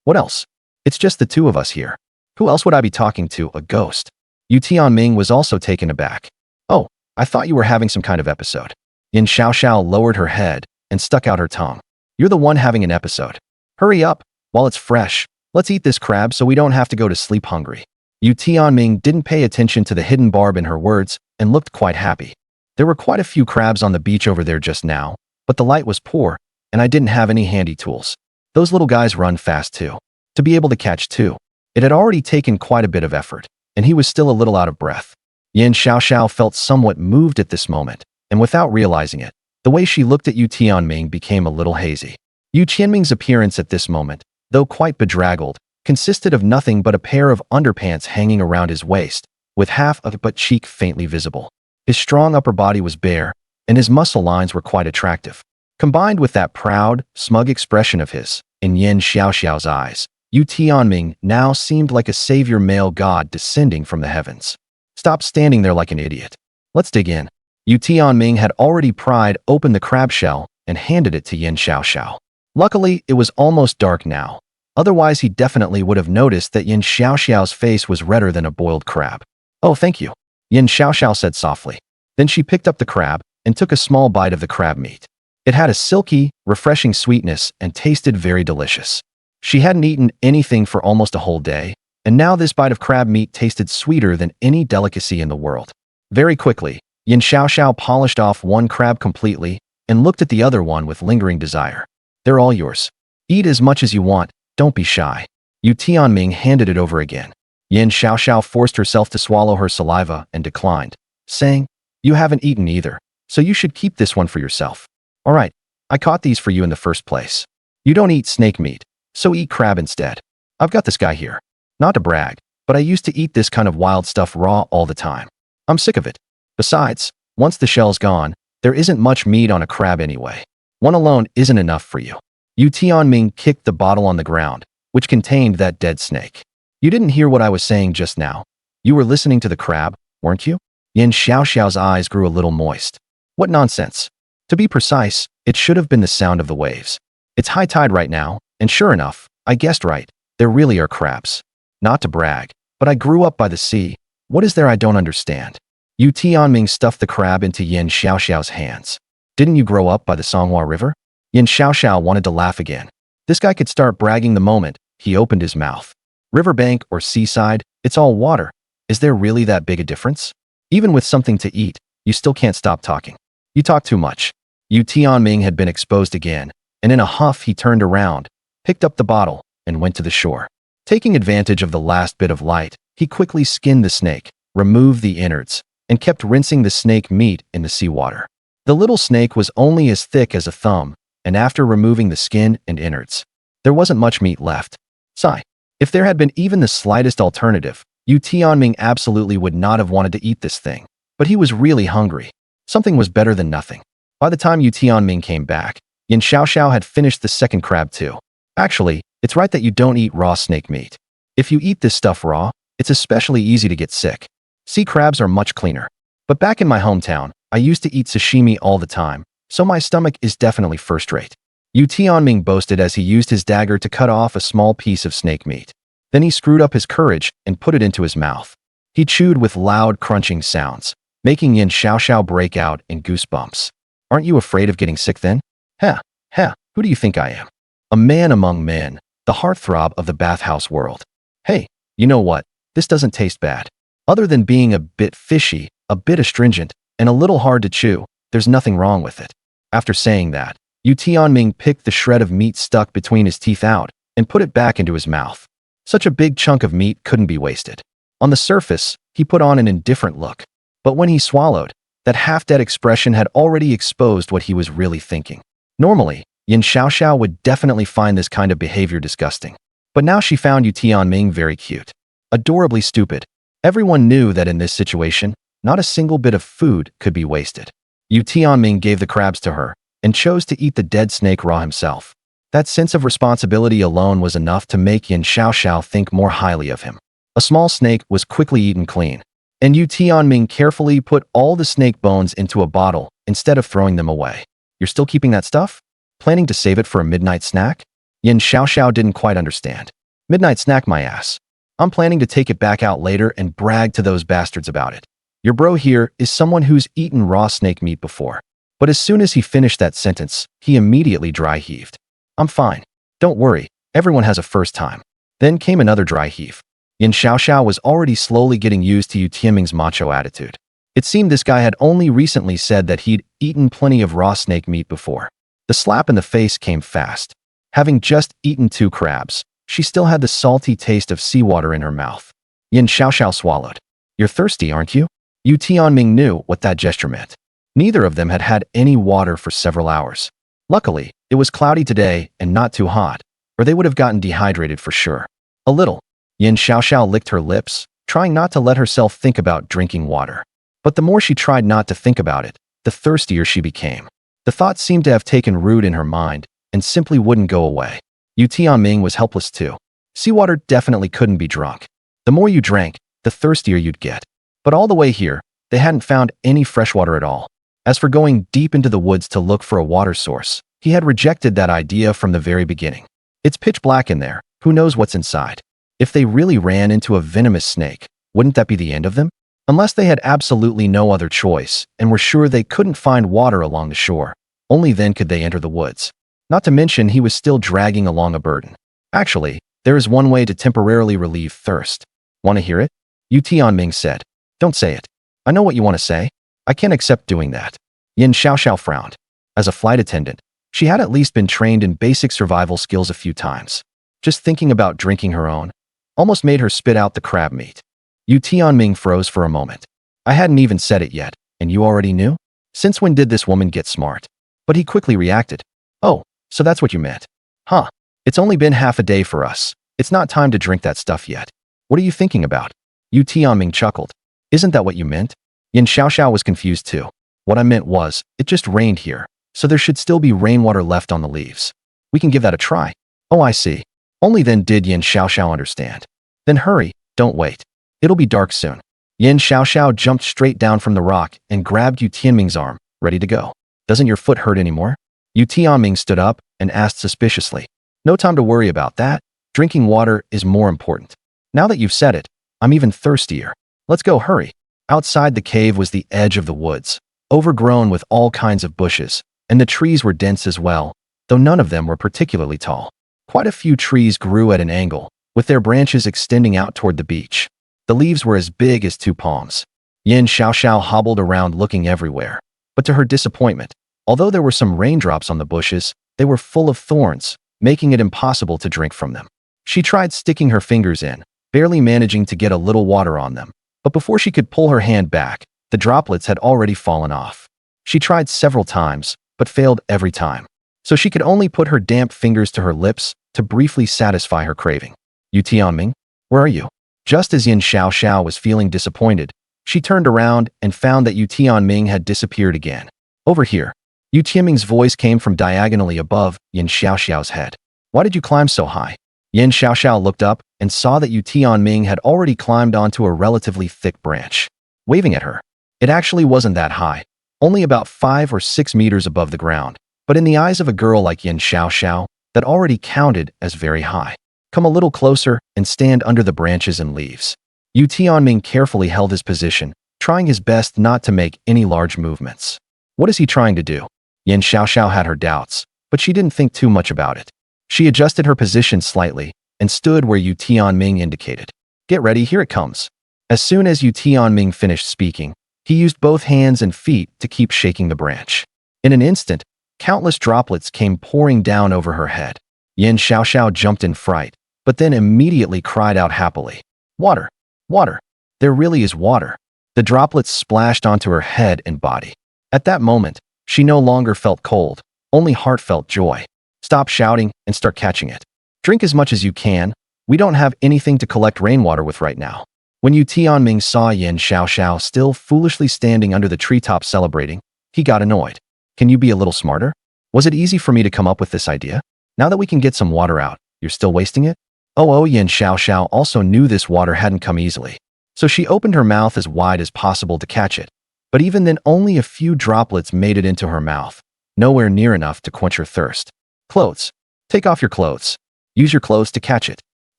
What else? It's just the 2 of us here. Who else would I be talking to, a ghost?" Yue Tianming was also taken aback. "Oh, I thought you were having some kind of episode." Yan Xiaoxiao lowered her head and stuck out her tongue. "You're the one having an episode. Hurry up, while it's fresh. Let's eat this crab so we don't have to go to sleep hungry." Yue Tianming didn't pay attention to the hidden barb in her words and looked quite happy. There were quite a few crabs on the beach over there just now, but the light was poor, and I didn't have any handy tools. Those little guys run fast too. To be able to catch 2, it had already taken quite a bit of effort, and he was still a little out of breath. Yan Xiaoxiao felt somewhat moved at this moment, and without realizing it, the way she looked at Yue Tianming became a little hazy. Yue Tianming's appearance at this moment, though quite bedraggled, consisted of nothing but a pair of underpants hanging around his waist, with half of the butt cheek faintly visible. His strong upper body was bare, and his muscle lines were quite attractive. Combined with that proud, smug expression of his, In Yan Xiaoxiao's eyes, Yue Tianming now seemed like a savior male god descending from the heavens. Stop standing there like an idiot. Let's dig in. Yue Tianming had already pried open the crab shell and handed it to Yan Xiaoxiao. Luckily, it was almost dark now. Otherwise, he definitely would have noticed that Yan Xiaoxiao's face was redder than a boiled crab. Oh, thank you, Yan Xiaoxiao said softly. Then she picked up the crab and took a small bite of the crab meat. It had a silky, refreshing sweetness and tasted very delicious. She hadn't eaten anything for almost a whole day, and now this bite of crab meat tasted sweeter than any delicacy in the world. Very quickly, Yan Xiaoxiao polished off one crab completely and looked at the other one with lingering desire. They're all yours. Eat as much as you want, don't be shy. Yue Tianming handed it over again. Yan Xiaoxiao forced herself to swallow her saliva and declined, saying, "You haven't eaten either, so you should keep this one for yourself. All right, I caught these for you in the first place. You don't eat snake meat, so eat crab instead. I've got this guy here. Not to brag, but I used to eat this kind of wild stuff raw all the time. I'm sick of it. Besides, once the shell's gone, there isn't much meat on a crab anyway. One alone isn't enough for you." Yue Tianming kicked the bottle on the ground, which contained that dead snake. "You didn't hear what I was saying just now. You were listening to the crab, weren't you?" Yan Xiaoxiao's eyes grew a little moist. "What nonsense. To be precise, it should have been the sound of the waves. It's high tide right now, and sure enough, I guessed right. There really are crabs. Not to brag, but I grew up by the sea. What is there I don't understand?" Yue Tianming stuffed the crab into Yan Xiaoxiao's hands. "Didn't you grow up by the Songhua River?" Yan Xiaoxiao wanted to laugh again. This guy could start bragging the moment he opened his mouth. Riverbank or seaside, it's all water. Is there really that big a difference? Even with something to eat, you still can't stop talking. You talk too much. Yue Tianming had been exposed again, and in a huff he turned around, picked up the bottle, and went to the shore. Taking advantage of the last bit of light, he quickly skinned the snake, removed the innards, and kept rinsing the snake meat in the seawater. The little snake was only as thick as a thumb, and after removing the skin and innards, there wasn't much meat left. Sigh. If there had been even the slightest alternative, Yue Tianming absolutely would not have wanted to eat this thing. But he was really hungry. Something was better than nothing. By the time Yue Tianming came back, Yan Xiaoxiao had finished the second crab too. Actually, it's right that you don't eat raw snake meat. If you eat this stuff raw, it's especially easy to get sick. Sea crabs are much cleaner. But back in my hometown, I used to eat sashimi all the time, so my stomach is definitely first-rate. Yue Tianming boasted as he used his dagger to cut off a small piece of snake meat. Then he screwed up his courage and put it into his mouth. He chewed with loud crunching sounds, making Yan Xiaoxiao break out in goosebumps. Aren't you afraid of getting sick then? Who do you think I am? A man among men, the heartthrob of the bathhouse world. Hey, you know what? This doesn't taste bad. Other than being a bit fishy, a bit astringent, and a little hard to chew, there's nothing wrong with it. After saying that, Yue Tianming picked the shred of meat stuck between his teeth out and put it back into his mouth. Such a big chunk of meat couldn't be wasted. On the surface, he put on an indifferent look. But when he swallowed, that half-dead expression had already exposed what he was really thinking. Normally, Yan Xiaoxiao would definitely find this kind of behavior disgusting. But now she found Yue Tianming very cute. Adorably stupid. Everyone knew that in this situation, not a single bit of food could be wasted. Yue Tianming gave the crabs to her and chose to eat the dead snake raw himself. That sense of responsibility alone was enough to make Yan Xiaoxiao think more highly of him. A small snake was quickly eaten clean, and Yue Tianming carefully put all the snake bones into a bottle instead of throwing them away. You're still keeping that stuff? Planning to save it for a midnight snack? Yan Xiaoxiao didn't quite understand. Midnight snack, my ass. I'm planning to take it back out later and brag to those bastards about it. Your bro here is someone who's eaten raw snake meat before. But as soon as he finished that sentence, he immediately dry heaved. I'm fine. Don't worry, everyone has a first time. Then came another dry heave. Yan Xiaoxiao was already slowly getting used to Yue Tianming's macho attitude. It seemed this guy had only recently said that he'd eaten plenty of raw snake meat before. The slap in the face came fast. Having just eaten 2 crabs, she still had the salty taste of seawater in her mouth. Yan Xiaoxiao swallowed. You're thirsty, aren't you? Yue Tianming knew what that gesture meant. Neither of them had had any water for several hours. Luckily, it was cloudy today and not too hot, or they would have gotten dehydrated for sure. A little. Yan Xiaoxiao licked her lips, trying not to let herself think about drinking water. But the more she tried not to think about it, the thirstier she became. The thought seemed to have taken root in her mind and simply wouldn't go away. Yue Tianming was helpless too. Seawater definitely couldn't be drunk. The more you drank, the thirstier you'd get. But all the way here, they hadn't found any fresh water at all. As for going deep into the woods to look for a water source, he had rejected that idea from the very beginning. It's pitch black in there. Who knows what's inside? If they really ran into a venomous snake, wouldn't that be the end of them? Unless they had absolutely no other choice and were sure they couldn't find water along the shore, only then could they enter the woods. Not to mention he was still dragging along a burden. Actually, there is one way to temporarily relieve thirst. Want to hear it? Yue Tianming said. Don't say it. I know what you want to say. I can't accept doing that. Yan Xiaoxiao frowned. As a flight attendant, she had at least been trained in basic survival skills a few times. Just thinking about drinking her own almost made her spit out the crab meat. Yue Tianming froze for a moment. I hadn't even said it yet, and you already knew? Since when did this woman get smart? But he quickly reacted. Oh, so that's what you meant. Huh. It's only been half a day for us. It's not time to drink that stuff yet. What are you thinking about? Yue Tianming chuckled. Isn't that what you meant? Yan Xiaoxiao was confused too. What I meant was, it just rained here, so there should still be rainwater left on the leaves. We can give that a try. Oh, I see. Only then did Yan Xiaoxiao understand. Then hurry, don't wait. It'll be dark soon. Yan Xiaoxiao jumped straight down from the rock and grabbed Yue Tianming's arm, ready to go. Doesn't your foot hurt anymore? Yue Tianming stood up and asked suspiciously. No time to worry about that. Drinking water is more important. Now that you've said it, I'm even thirstier. Let's go, hurry. Outside the cave was the edge of the woods, overgrown with all kinds of bushes, and the trees were dense as well, though none of them were particularly tall. Quite a few trees grew at an angle, with their branches extending out toward the beach. The leaves were as big as 2 palms. Yan Xiaoxiao hobbled around looking everywhere, but to her disappointment, although there were some raindrops on the bushes, they were full of thorns, making it impossible to drink from them. She tried sticking her fingers in, barely managing to get a little water on them, but before she could pull her hand back, the droplets had already fallen off. She tried several times, but failed every time, so she could only put her damp fingers to her lips to briefly satisfy her craving. Yue Tianming, where are you? Just as Yan Xiaoxiao was feeling disappointed, she turned around and found that Yue Tianming had disappeared again. Over here. Yue Tianming's voice came from diagonally above Yan Xiaoxiao's head. Why did you climb so high? Yan Xiaoxiao looked up and saw that Yue Tianming had already climbed onto a relatively thick branch, waving at her. It actually wasn't that high, only about 5 or 6 meters above the ground, but in the eyes of a girl like Yan Xiaoxiao, that already counted as very high. Come a little closer and stand under the branches and leaves. Yue Tianming carefully held his position, trying his best not to make any large movements. What is he trying to do? Yan Xiaoxiao had her doubts, but she didn't think too much about it. She adjusted her position slightly and stood where Yue Tianming indicated. Get ready, here it comes. As soon as Yue Tianming finished speaking, he used both hands and feet to keep shaking the branch. In an instant, countless droplets came pouring down over her head. Yan Xiaoxiao jumped in fright, but then immediately cried out happily. Water! Water! There really is water. The droplets splashed onto her head and body. At that moment, she no longer felt cold, only heartfelt joy. Stop shouting and start catching it. Drink as much as you can. We don't have anything to collect rainwater with right now. When Yue Tianming saw Yan Xiaoxiao still foolishly standing under the treetop celebrating, he got annoyed. Can you be a little smarter? Was it easy for me to come up with this idea? Now that we can get some water out, you're still wasting it? Oh, Yan Xiaoxiao also knew this water hadn't come easily, so she opened her mouth as wide as possible to catch it. But even then, only a few droplets made it into her mouth, nowhere near enough to quench her thirst. Clothes. Take off your clothes. Use your clothes to catch it.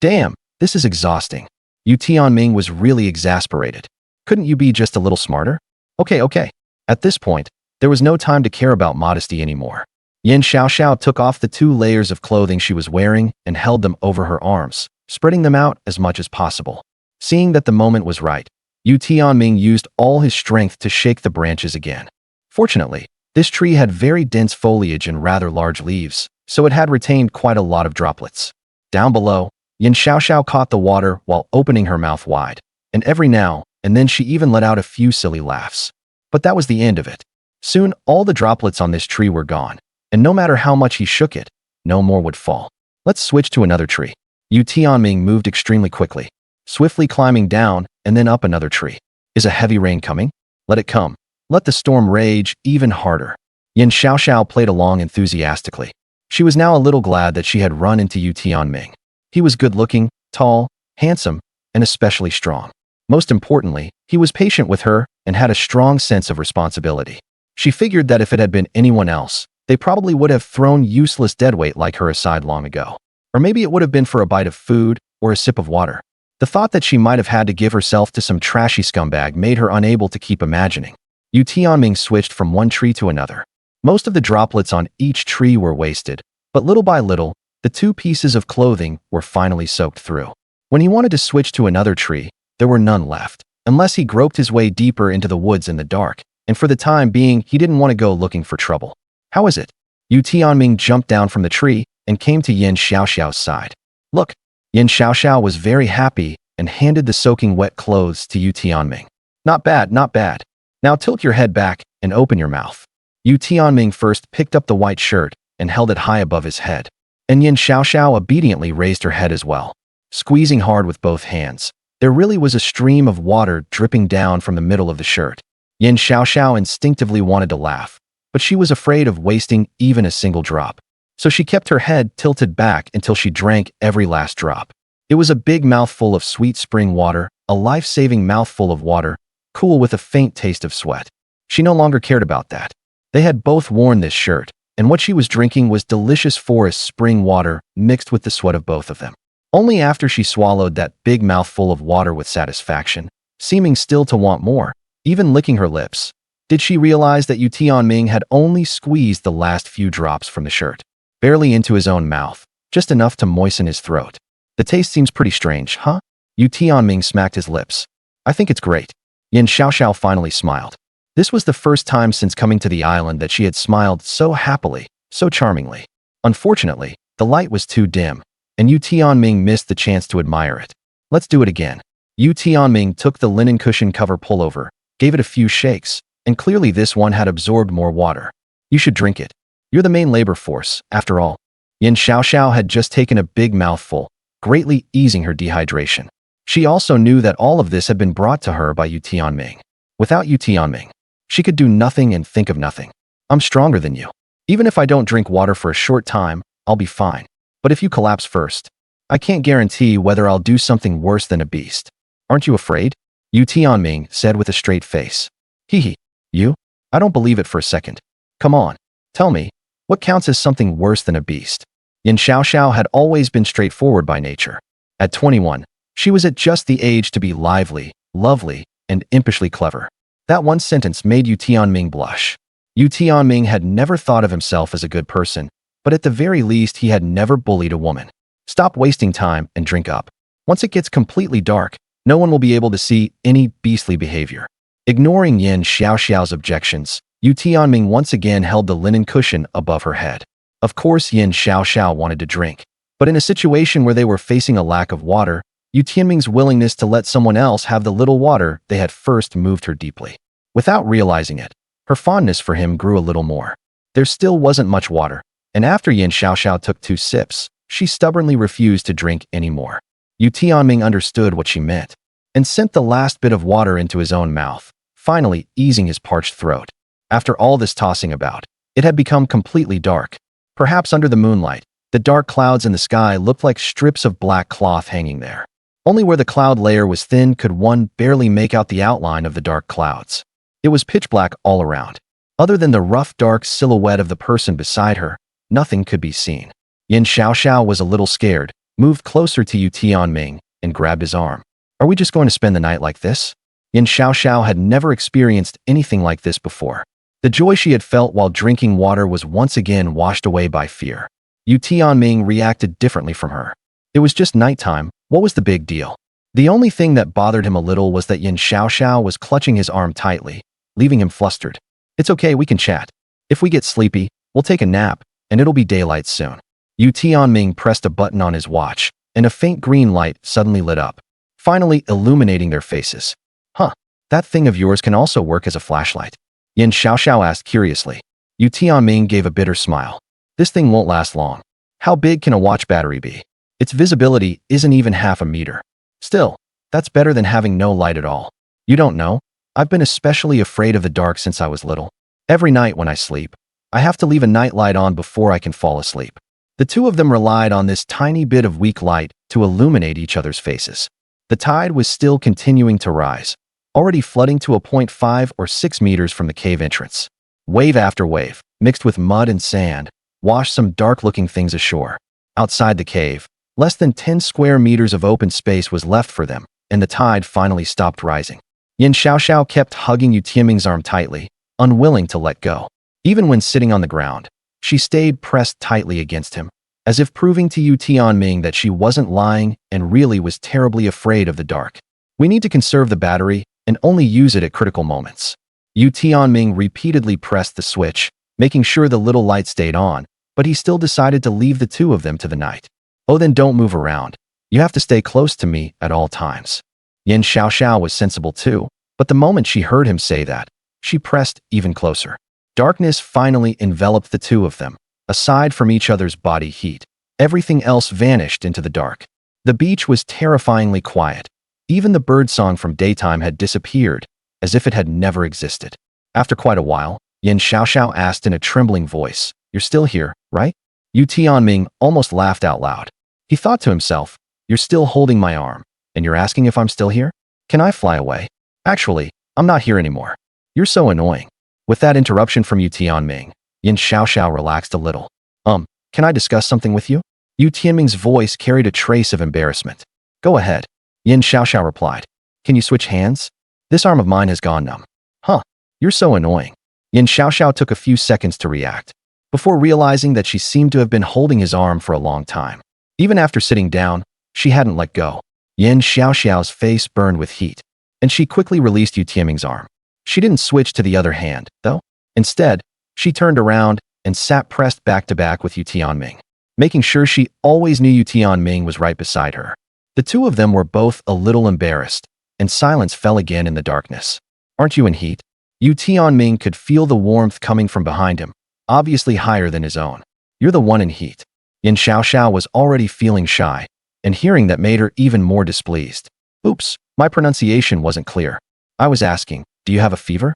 Damn, this is exhausting. Yue Tianming was really exasperated. Couldn't you be just a little smarter? Okay. At this point, there was no time to care about modesty anymore. Yan Xiaoxiao took off the 2 layers of clothing she was wearing and held them over her arms, spreading them out as much as possible. Seeing that the moment was right, Yue Tianming used all his strength to shake the branches again. Fortunately, this tree had very dense foliage and rather large leaves, so it had retained quite a lot of droplets. Down below, Yan Xiaoxiao caught the water while opening her mouth wide, and every now and then she even let out a few silly laughs. But that was the end of it. Soon, all the droplets on this tree were gone, and no matter how much he shook it, no more would fall. Let's switch to another tree. Yue Tianming moved extremely quickly, swiftly climbing down and then up another tree. Is a heavy rain coming? Let it come. Let the storm rage even harder. Yan Xiaoxiao played along enthusiastically. She was now a little glad that she had run into Yue Tianming. He was good-looking, tall, handsome, and especially strong. Most importantly, he was patient with her and had a strong sense of responsibility. She figured that if it had been anyone else, they probably would have thrown useless deadweight like her aside long ago. Or maybe it would have been for a bite of food or a sip of water. The thought that she might have had to give herself to some trashy scumbag made her unable to keep imagining. Yue Tianming switched from one tree to another. Most of the droplets on each tree were wasted, but little by little, the 2 pieces of clothing were finally soaked through. When he wanted to switch to another tree, there were none left, unless he groped his way deeper into the woods in the dark, and for the time being, he didn't want to go looking for trouble. How is it? Yue Tianming jumped down from the tree and came to Yan Xiaoxiao's side. Look, Yan Xiaoxiao was very happy and handed the soaking wet clothes to Yue Tianming. Not bad, not bad. Now tilt your head back and open your mouth. Yue Tianming first picked up the white shirt and held it high above his head, and Yan Xiaoxiao obediently raised her head as well. Squeezing hard with both hands, there really was a stream of water dripping down from the middle of the shirt. Yan Xiaoxiao instinctively wanted to laugh, but she was afraid of wasting even a single drop. So she kept her head tilted back until she drank every last drop. It was a big mouthful of sweet spring water, a life-saving mouthful of water, cool with a faint taste of sweat. She no longer cared about that. They had both worn this shirt, and what she was drinking was delicious forest spring water mixed with the sweat of both of them. Only after she swallowed that big mouthful of water with satisfaction, seeming still to want more, even licking her lips, did she realize that Yue Tianming had only squeezed the last few drops from the shirt, barely into his own mouth, just enough to moisten his throat. The taste seems pretty strange, huh? Yue Tianming smacked his lips. I think it's great. Yan Xiaoxiao finally smiled. This was the first time since coming to the island that she had smiled so happily, so charmingly. Unfortunately, the light was too dim, and Yue Tianming missed the chance to admire it. Let's do it again. Yue Tianming took the linen cushion cover pullover, gave it a few shakes, and clearly this one had absorbed more water. You should drink it. You're the main labor force, after all. Yan Xiaoxiao had just taken a big mouthful, greatly easing her dehydration. She also knew that all of this had been brought to her by Yue Tianming. Without Yue Tianming, she could do nothing and think of nothing. I'm stronger than you. Even if I don't drink water for a short time, I'll be fine. But if you collapse first, I can't guarantee whether I'll do something worse than a beast. Aren't you afraid? Yue Tianming said with a straight face. Hee. You? I don't believe it for a second. Come on, tell me, what counts as something worse than a beast? Yan Xiaoxiao had always been straightforward by nature. At 21, she was at just the age to be lively, lovely, and impishly clever. That one sentence made Yue Tianming blush. Yue Tianming had never thought of himself as a good person, but at the very least he had never bullied a woman. Stop wasting time and drink up. Once it gets completely dark, no one will be able to see any beastly behavior. Ignoring Yan Xiaoxiao's objections, Yue Tianming once again held the linen cushion above her head. Of course Yan Xiaoxiao wanted to drink, but in a situation where they were facing a lack of water, Yue Tianming's willingness to let someone else have the little water they had first moved her deeply. Without realizing it, her fondness for him grew a little more. There still wasn't much water, and after Yan Xiaoxiao took 2 sips, she stubbornly refused to drink any more. Yue Tianming understood what she meant, and sent the last bit of water into his own mouth, finally easing his parched throat. After all this tossing about, it had become completely dark. Perhaps under the moonlight, the dark clouds in the sky looked like strips of black cloth hanging there. Only where the cloud layer was thin could one barely make out the outline of the dark clouds. It was pitch black all around. Other than the rough dark silhouette of the person beside her, nothing could be seen. Yan Xiaoxiao was a little scared, moved closer to Yue Tianming, and grabbed his arm. Are we just going to spend the night like this? Yan Xiaoxiao had never experienced anything like this before. The joy she had felt while drinking water was once again washed away by fear. Yue Tianming reacted differently from her. It was just nighttime. What was the big deal? The only thing that bothered him a little was that Yan Xiaoxiao was clutching his arm tightly, leaving him flustered. It's okay, we can chat. If we get sleepy, we'll take a nap, and it'll be daylight soon. Yue Tianming pressed a button on his watch, and a faint green light suddenly lit up, finally illuminating their faces. Huh, that thing of yours can also work as a flashlight? Yan Xiaoxiao asked curiously. Yue Tianming gave a bitter smile. This thing won't last long. How big can a watch battery be? Its visibility isn't even half a meter. Still, that's better than having no light at all. You don't know, I've been especially afraid of the dark since I was little. Every night when I sleep, I have to leave a nightlight on before I can fall asleep." The two of them relied on this tiny bit of weak light to illuminate each other's faces. The tide was still continuing to rise, already flooding to a point 5 or 6 meters from the cave entrance. Wave after wave, mixed with mud and sand, washed some dark-looking things ashore. Outside the cave, less than 10 square meters of open space was left for them, and the tide finally stopped rising. Yan Xiaoxiao kept hugging Yue Tianming's arm tightly, unwilling to let go. Even when sitting on the ground, she stayed pressed tightly against him, as if proving to Yue Tianming that she wasn't lying and really was terribly afraid of the dark. "We need to conserve the battery and only use it at critical moments." Yue Tianming repeatedly pressed the switch, making sure the little light stayed on, but he still decided to leave the two of them to the night. "Oh, then don't move around. You have to stay close to me at all times." Yan Xiaoxiao was sensible too, but the moment she heard him say that, she pressed even closer. Darkness finally enveloped the two of them. Aside from each other's body heat, everything else vanished into the dark. The beach was terrifyingly quiet. Even the birdsong from daytime had disappeared, as if it had never existed. After quite a while, Yan Xiaoxiao asked in a trembling voice, "You're still here, right?" Yue Tianming almost laughed out loud. He thought to himself, "You're still holding my arm, and you're asking if I'm still here? Can I fly away? Actually, I'm not here anymore. You're so annoying." With that interruption from Yue Tianming, Yan Xiaoxiao relaxed a little. Can I discuss something with you?" Yue Tianming's voice carried a trace of embarrassment. "Go ahead," Yan Xiaoxiao replied. "Can you switch hands? This arm of mine has gone numb." "Huh, you're so annoying." Yan Xiaoxiao took a few seconds to react, before realizing that she seemed to have been holding his arm for a long time. Even after sitting down, she hadn't let go. Yan Xiaoxiao's face burned with heat, and she quickly released Yue Tianming's arm. She didn't switch to the other hand, though. Instead, she turned around and sat pressed back to back with Yue Tianming, making sure she always knew Yue Tianming was right beside her. The two of them were both a little embarrassed, and silence fell again in the darkness. "Aren't you in heat?" Yue Tianming could feel the warmth coming from behind him, obviously higher than his own. "You're the one in heat." Yan Xiaoxiao was already feeling shy, and hearing that made her even more displeased. "Oops, my pronunciation wasn't clear. I was asking, do you have a fever?"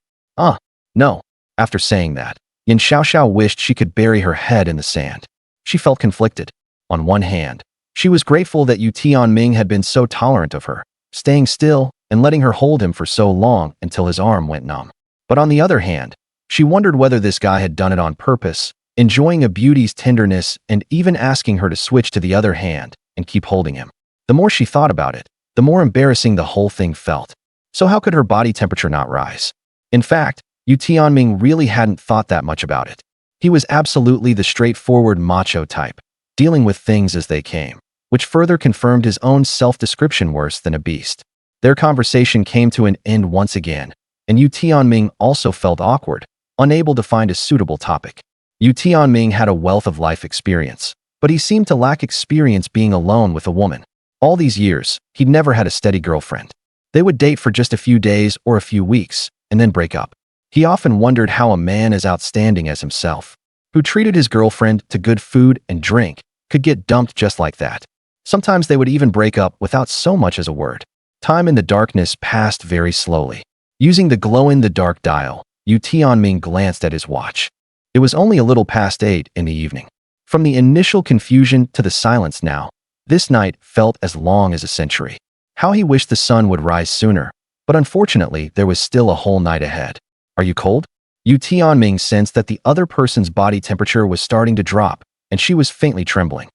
No." After saying that, Yan Xiaoxiao wished she could bury her head in the sand. She felt conflicted. On one hand, she was grateful that Yue Tianming had been so tolerant of her, staying still and letting her hold him for so long until his arm went numb. But on the other hand, she wondered whether this guy had done it on purpose, enjoying a beauty's tenderness and even asking her to switch to the other hand and keep holding him. The more she thought about it, the more embarrassing the whole thing felt. So how could her body temperature not rise? In fact, Yue Tianming really hadn't thought that much about it. He was absolutely the straightforward macho type, dealing with things as they came, which further confirmed his own self-description worse than a beast. Their conversation came to an end once again, and Yue Tianming also felt awkward, unable to find a suitable topic. Yue Tianming had a wealth of life experience, but he seemed to lack experience being alone with a woman. All these years, he'd never had a steady girlfriend. They would date for just a few days or a few weeks, and then break up. He often wondered how a man as outstanding as himself, who treated his girlfriend to good food and drink, could get dumped just like that. Sometimes they would even break up without so much as a word. Time in the darkness passed very slowly. Using the glow-in-the-dark dial, Yue Tianming glanced at his watch. It was only a little past 8 in the evening. From the initial confusion to the silence now, this night felt as long as a century. How he wished the sun would rise sooner, but unfortunately there was still a whole night ahead. "Are you cold?" Yue Tianming sensed that the other person's body temperature was starting to drop, and she was faintly trembling.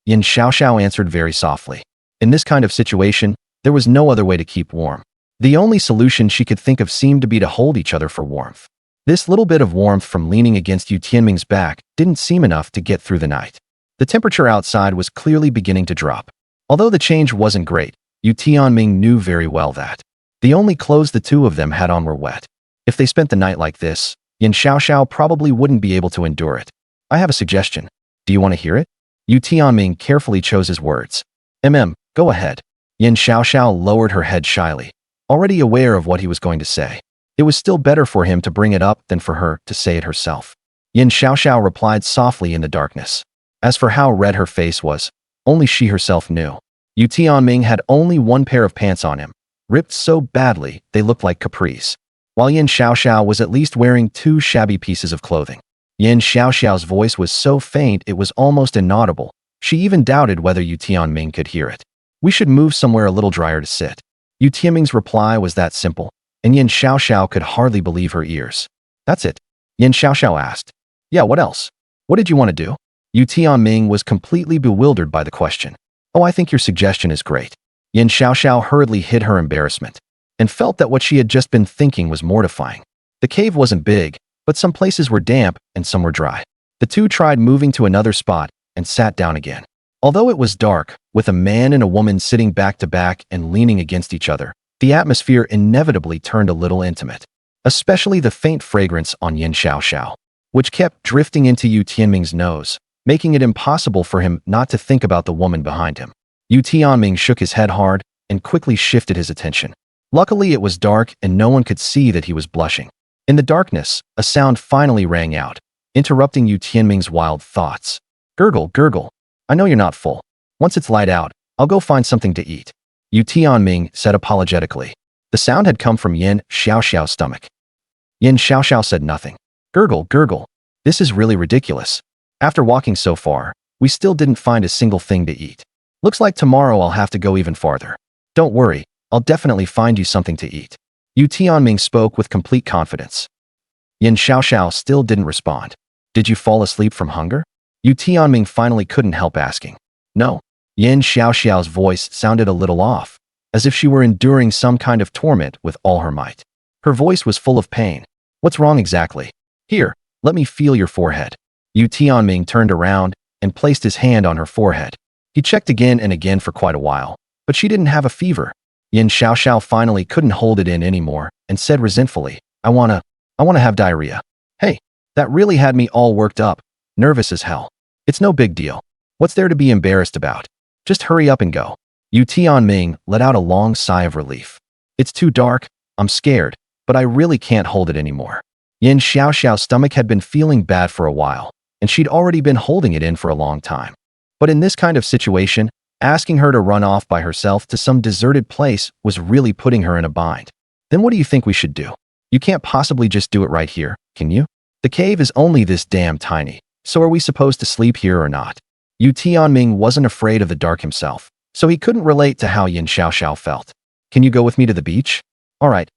Yan Xiaoxiao answered very softly. In this kind of situation, there was no other way to keep warm. The only solution she could think of seemed to be to hold each other for warmth. This little bit of warmth from leaning against Yue Tianming's back didn't seem enough to get through the night. The temperature outside was clearly beginning to drop. Although the change wasn't great, Yue Tianming knew very well that the only clothes the two of them had on were wet. If they spent the night like this, Yan Xiaoxiao probably wouldn't be able to endure it. "I have a suggestion. Do you want to hear it?" Yue Tianming carefully chose his words. Go ahead." Yan Xiaoxiao lowered her head shyly, already aware of what he was going to say. It was still better for him to bring it up than for her to say it herself. Yan Xiaoxiao replied softly in the darkness. As for how red her face was, only she herself knew. Yue Tianming had only one pair of pants on him, ripped so badly they looked like capris, while Yan Xiaoxiao was at least wearing 2 shabby pieces of clothing. Yan Xiaoxiao's voice was so faint it was almost inaudible. She even doubted whether Yue Tianming could hear it. We should move somewhere a little drier to sit. Yue Tianming's reply was that simple, and Yan Xiaoxiao could hardly believe her ears. That's it? Yan Xiaoxiao asked. Yeah, what else? What did you want to do? Yue Tianming was completely bewildered by the question. Oh, I think your suggestion is great. Yan Xiaoxiao hurriedly hid her embarrassment and felt that what she had just been thinking was mortifying. The cave wasn't big, but some places were damp and some were dry. The two tried moving to another spot and sat down again. Although it was dark, with a man and a woman sitting back to back and leaning against each other, the atmosphere inevitably turned a little intimate, especially the faint fragrance on Yan Xiaoxiao, which kept drifting into Yue Tianming's nose, making it impossible for him not to think about the woman behind him. Yue Tianming shook his head hard and quickly shifted his attention. Luckily, it was dark and no one could see that he was blushing. In the darkness, a sound finally rang out, interrupting Yue Tianming's wild thoughts. Gurgle, gurgle. I know you're not full. Once it's light out, I'll go find something to eat. Yue Tianming said apologetically. The sound had come from Yan Xiaoxiao's stomach. Yan Xiaoxiao said nothing. Gurgle, gurgle. This is really ridiculous. After walking so far, we still didn't find a single thing to eat. Looks like tomorrow I'll have to go even farther. Don't worry, I'll definitely find you something to eat. Yue Tianming spoke with complete confidence. Yan Xiaoxiao still didn't respond. Did you fall asleep from hunger? Yue Tianming finally couldn't help asking. No. Yan Xiaoxiao's voice sounded a little off, as if she were enduring some kind of torment with all her might. Her voice was full of pain. What's wrong exactly? Here, let me feel your forehead. Yue Tianming turned around and placed his hand on her forehead. He checked again and again for quite a while, but she didn't have a fever. Yan Xiaoxiao finally couldn't hold it in anymore and said resentfully, I wanna have diarrhea. Hey, that really had me all worked up, nervous as hell. It's no big deal. What's there to be embarrassed about? Just hurry up and go. Yue Tianming let out a long sigh of relief. It's too dark, I'm scared, but I really can't hold it anymore. Yan Xiaoxiao's stomach had been feeling bad for a while, and she'd already been holding it in for a long time. But in this kind of situation, asking her to run off by herself to some deserted place was really putting her in a bind. Then what do you think we should do? You can't possibly just do it right here, can you? The cave is only this damn tiny, so are we supposed to sleep here or not? Yue Tianming wasn't afraid of the dark himself, so he couldn't relate to how Yan Xiaoxiao felt. Can you go with me to the beach? All right,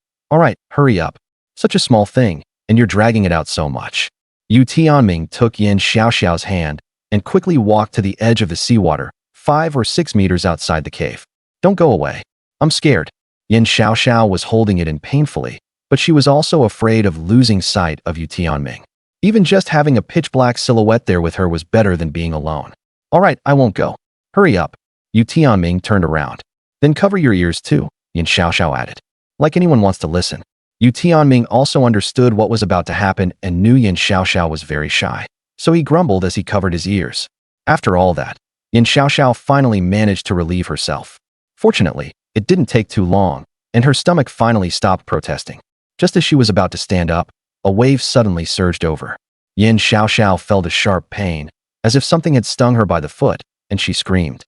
hurry up. Such a small thing, and you're dragging it out so much. Yue Tianming took Yan Xiaoxiao's hand and quickly walked to the edge of the seawater, 5 or 6 meters outside the cave. Don't go away. I'm scared. Yan Xiaoxiao was holding it in painfully, but she was also afraid of losing sight of Yue Tianming. Even just having a pitch-black silhouette there with her was better than being alone. All right, I won't go. Hurry up. Yue Tianming turned around. Then cover your ears too, Yan Xiaoxiao added. Like anyone wants to listen. Yue Tianming also understood what was about to happen and knew Yan Xiaoxiao was very shy, so he grumbled as he covered his ears. After all that, Yan Xiaoxiao finally managed to relieve herself. Fortunately, it didn't take too long, and her stomach finally stopped protesting. Just as she was about to stand up, a wave suddenly surged over. Yan Xiaoxiao felt a sharp pain, as if something had stung her by the foot, and she screamed.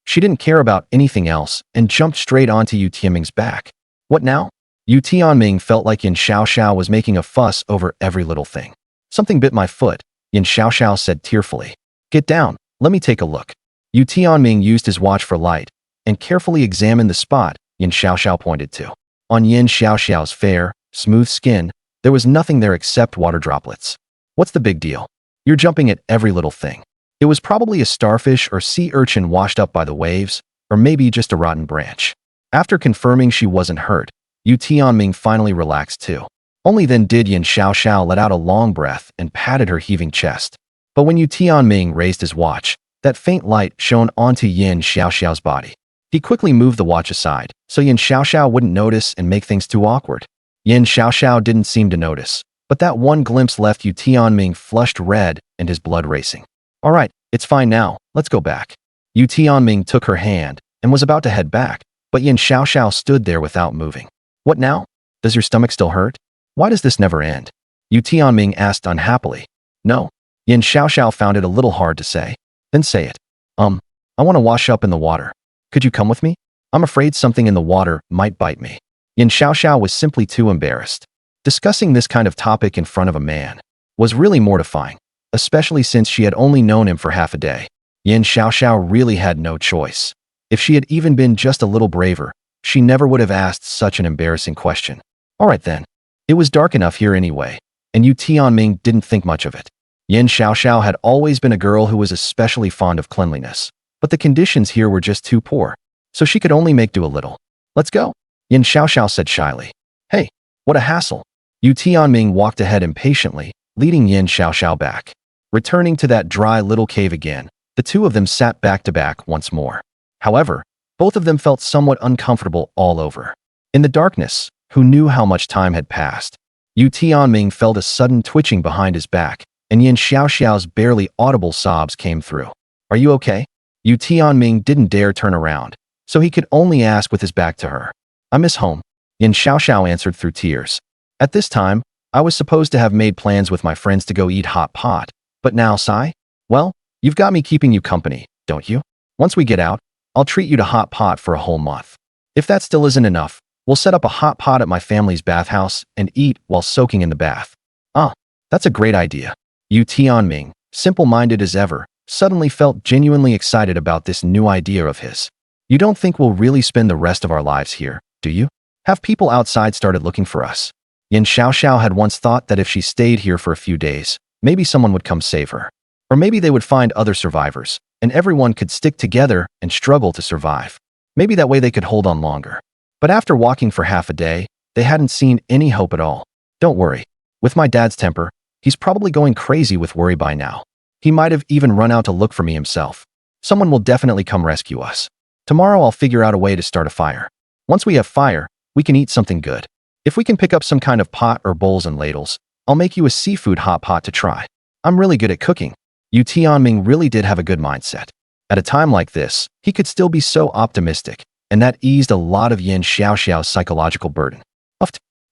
She didn't care about anything else and jumped straight onto Yue Tianming's back. What now? Yue Tianming felt like Yan Xiaoxiao was making a fuss over every little thing. Something bit my foot, Yan Xiaoxiao said tearfully. Get down, let me take a look. Yue Tianming used his watch for light and carefully examined the spot Yan Xiaoxiao pointed to. On Yan Xiaoxiao's fair, smooth skin, there was nothing there except water droplets. What's the big deal? You're jumping at every little thing. It was probably a starfish or sea urchin washed up by the waves, or maybe just a rotten branch. After confirming she wasn't hurt, Yue Tianming finally relaxed too. Only then did Yan Xiaoxiao let out a long breath and patted her heaving chest. But when Yue Tianming raised his watch, that faint light shone onto Yan Xiaoxiao's body. He quickly moved the watch aside, so Yan Xiaoxiao wouldn't notice and make things too awkward. Yan Xiaoxiao didn't seem to notice, but that one glimpse left Yue Tianming flushed red and his blood racing. All right, it's fine now, let's go back. Yue Tianming took her hand and was about to head back, but Yan Xiaoxiao stood there without moving. What now? Does your stomach still hurt? Why does this never end? Yue Tianming asked unhappily. No. Yan Xiaoxiao found it a little hard to say. Then say it. I want to wash up in the water. Could you come with me? I'm afraid something in the water might bite me. Yan Xiaoxiao was simply too embarrassed. Discussing this kind of topic in front of a man was really mortifying, especially since she had only known him for half a day. Yan Xiaoxiao really had no choice. If she had even been just a little braver, she never would have asked such an embarrassing question. All right then. It was dark enough here anyway, and Yue Tianming didn't think much of it. Yan Xiaoxiao had always been a girl who was especially fond of cleanliness, but the conditions here were just too poor, so she could only make do a little. Let's go, Yan Xiaoxiao said shyly. Hey, what a hassle. Yue Tianming walked ahead impatiently, leading Yan Xiaoxiao back. Returning to that dry little cave again, the two of them sat back to back once more. However, both of them felt somewhat uncomfortable all over. In the darkness, who knew how much time had passed? Yue Tianming felt a sudden twitching behind his back, and Yan Xiaoxiao's barely audible sobs came through. Are you okay? Yue Tianming didn't dare turn around, so he could only ask with his back to her. I miss home, Yan Xiaoxiao answered through tears. At this time, I was supposed to have made plans with my friends to go eat hot pot, but now, Sai? Well, you've got me keeping you company, don't you? Once we get out, I'll treat you to hot pot for a whole month. If that still isn't enough, we'll set up a hot pot at my family's bathhouse and eat while soaking in the bath. Ah, that's a great idea. Yue Tianming, simple-minded as ever, suddenly felt genuinely excited about this new idea of his. You don't think we'll really spend the rest of our lives here, do you? Have people outside started looking for us? Yan Xiaoxiao had once thought that if she stayed here for a few days, maybe someone would come save her. Or maybe they would find other survivors, and everyone could stick together and struggle to survive. Maybe that way they could hold on longer. But after walking for half a day, they hadn't seen any hope at all. Don't worry. With my dad's temper, he's probably going crazy with worry by now. He might have even run out to look for me himself. Someone will definitely come rescue us. Tomorrow I'll figure out a way to start a fire. Once we have fire, we can eat something good. If we can pick up some kind of pot or bowls and ladles, I'll make you a seafood hot pot to try. I'm really good at cooking. Yue Tianming really did have a good mindset. At a time like this, he could still be so optimistic, and that eased a lot of Yan Xiaoxiao's psychological burden.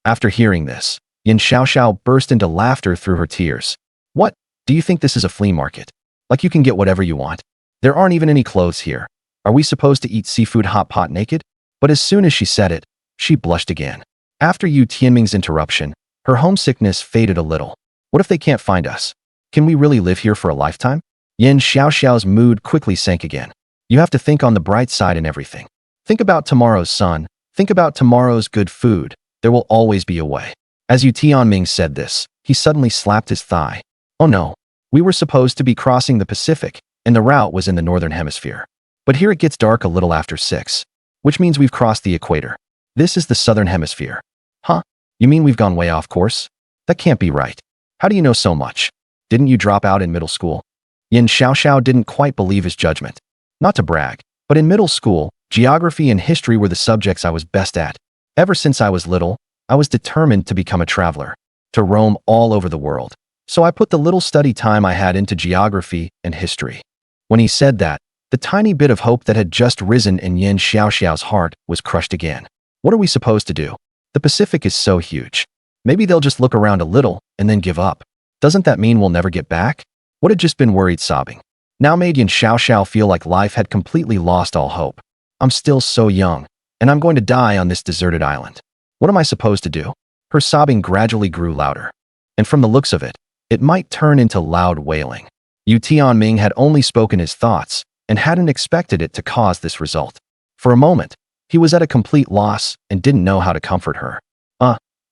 After hearing this, Yan Xiaoxiao burst into laughter through her tears. What? Do you think this is a flea market? Like you can get whatever you want? There aren't even any clothes here. Are we supposed to eat seafood hot pot naked? But as soon as she said it, she blushed again. After Yue Tianming's interruption, her homesickness faded a little. What if they can't find us? Can we really live here for a lifetime? Yan Xiaoxiao's mood quickly sank again. You have to think on the bright side in everything. Think about tomorrow's sun. Think about tomorrow's good food. There will always be a way. As Yue Tianming said this, he suddenly slapped his thigh. Oh no. We were supposed to be crossing the Pacific, and the route was in the northern hemisphere. But here it gets dark a little after 6, which means we've crossed the equator. This is the southern hemisphere. Huh? You mean we've gone way off course? That can't be right. How do you know so much? Didn't you drop out in middle school? Yan Xiaoxiao didn't quite believe his judgment. Not to brag, but in middle school, geography and history were the subjects I was best at. Ever since I was little, I was determined to become a traveler, to roam all over the world. So I put the little study time I had into geography and history. When he said that, the tiny bit of hope that had just risen in Yan Xiaoxiao's heart was crushed again. What are we supposed to do? The Pacific is so huge. Maybe they'll just look around a little and then give up. Doesn't that mean we'll never get back? What had just been worried sobbing now made Yan Xiaoxiao feel like life had completely lost all hope. I'm still so young, and I'm going to die on this deserted island. What am I supposed to do? Her sobbing gradually grew louder. And from the looks of it, it might turn into loud wailing. Yue Tianming had only spoken his thoughts and hadn't expected it to cause this result. For a moment, he was at a complete loss and didn't know how to comfort her.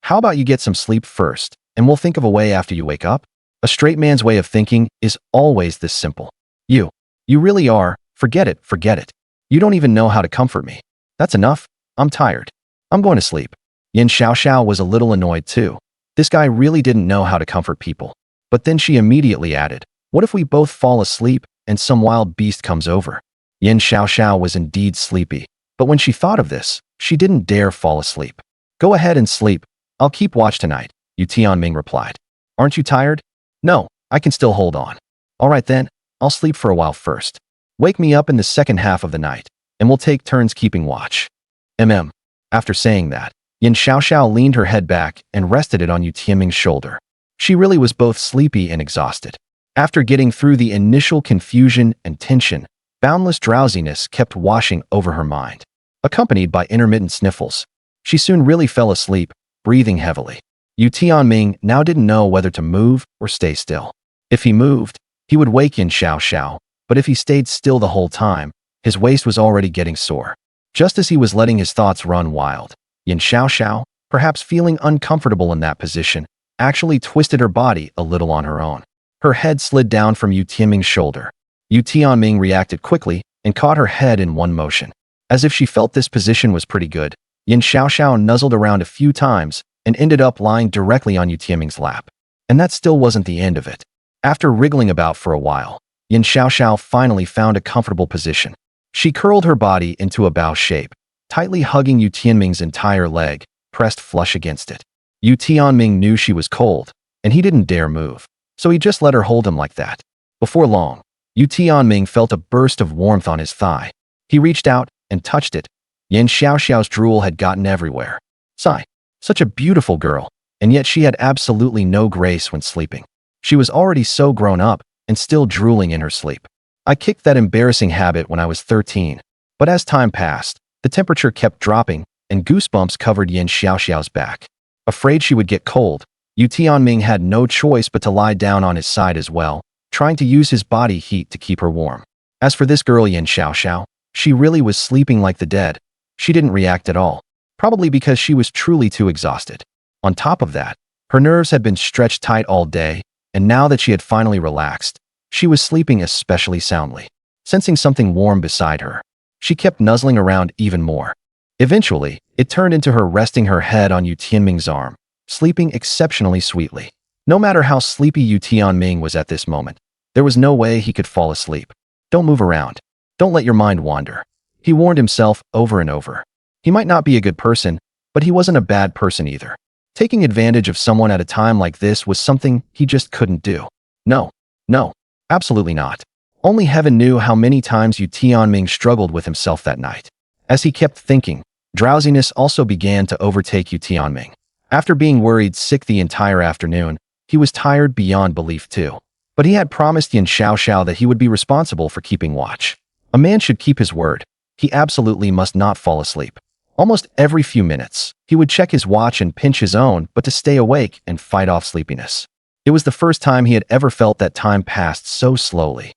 How about you get some sleep first, and we'll think of a way after you wake up? A straight man's way of thinking is always this simple. You really are. Forget it. You don't even know how to comfort me. That's enough. I'm tired. I'm going to sleep. Yan Xiaoxiao was a little annoyed too. This guy really didn't know how to comfort people. But then she immediately added, what if we both fall asleep and some wild beast comes over? Yan Xiaoxiao was indeed sleepy, but when she thought of this, she didn't dare fall asleep. Go ahead and sleep. I'll keep watch tonight, Yue Tianming replied. Aren't you tired? No, I can still hold on. All right then, I'll sleep for a while first. Wake me up in the second half of the night, and we'll take turns keeping watch. After saying that, Yan Xiaoxiao leaned her head back and rested it on Yue Tianming's shoulder. She really was both sleepy and exhausted. After getting through the initial confusion and tension, boundless drowsiness kept washing over her mind, accompanied by intermittent sniffles. She soon really fell asleep, breathing heavily. Yue Tianming now didn't know whether to move or stay still. If he moved, he would wake Yan Xiaoxiao, but if he stayed still the whole time, his waist was already getting sore. Just as he was letting his thoughts run wild, Yan Xiaoxiao, perhaps feeling uncomfortable in that position, actually twisted her body a little on her own. Her head slid down from Yue Tianming's shoulder. Yue Tianming reacted quickly and caught her head in one motion. As if she felt this position was pretty good, Yan Xiaoxiao nuzzled around a few times and ended up lying directly on Yue Tianming's lap. And that still wasn't the end of it. After wriggling about for a while, Yan Xiaoxiao finally found a comfortable position. She curled her body into a bow shape, tightly hugging Yue Tianming's entire leg, pressed flush against it. Yue Tianming knew she was cold, and he didn't dare move, so he just let her hold him like that. Before long, Yue Tianming felt a burst of warmth on his thigh. He reached out and touched it. Yan Xiaoxiao's drool had gotten everywhere. Sigh. Such a beautiful girl, and yet she had absolutely no grace when sleeping. She was already so grown up and still drooling in her sleep. I kicked that embarrassing habit when I was 13, but as time passed, the temperature kept dropping and goosebumps covered Yan Xiaoxiao's back. Afraid she would get cold, Yue Tianming had no choice but to lie down on his side as well, trying to use his body heat to keep her warm. As for this girl Yan Xiaoxiao, she really was sleeping like the dead. She didn't react at all, probably because she was truly too exhausted. On top of that, her nerves had been stretched tight all day, and now that she had finally relaxed, she was sleeping especially soundly. Sensing something warm beside her, she kept nuzzling around even more. Eventually, it turned into her resting her head on Yue Tianming's arm, sleeping exceptionally sweetly. No matter how sleepy Yue Tianming was at this moment, there was no way he could fall asleep. Don't move around. Don't let your mind wander. He warned himself over and over. He might not be a good person, but he wasn't a bad person either. Taking advantage of someone at a time like this was something he just couldn't do. No, absolutely not. Only heaven knew how many times Yue Tianming struggled with himself that night. As he kept thinking, drowsiness also began to overtake Yue Tianming. After being worried sick the entire afternoon, he was tired beyond belief too. But he had promised Yan Xiaoxiao that he would be responsible for keeping watch. A man should keep his word. He absolutely must not fall asleep. Almost every few minutes, he would check his watch and pinch his own, but to stay awake and fight off sleepiness. It was the first time he had ever felt that time passed so slowly.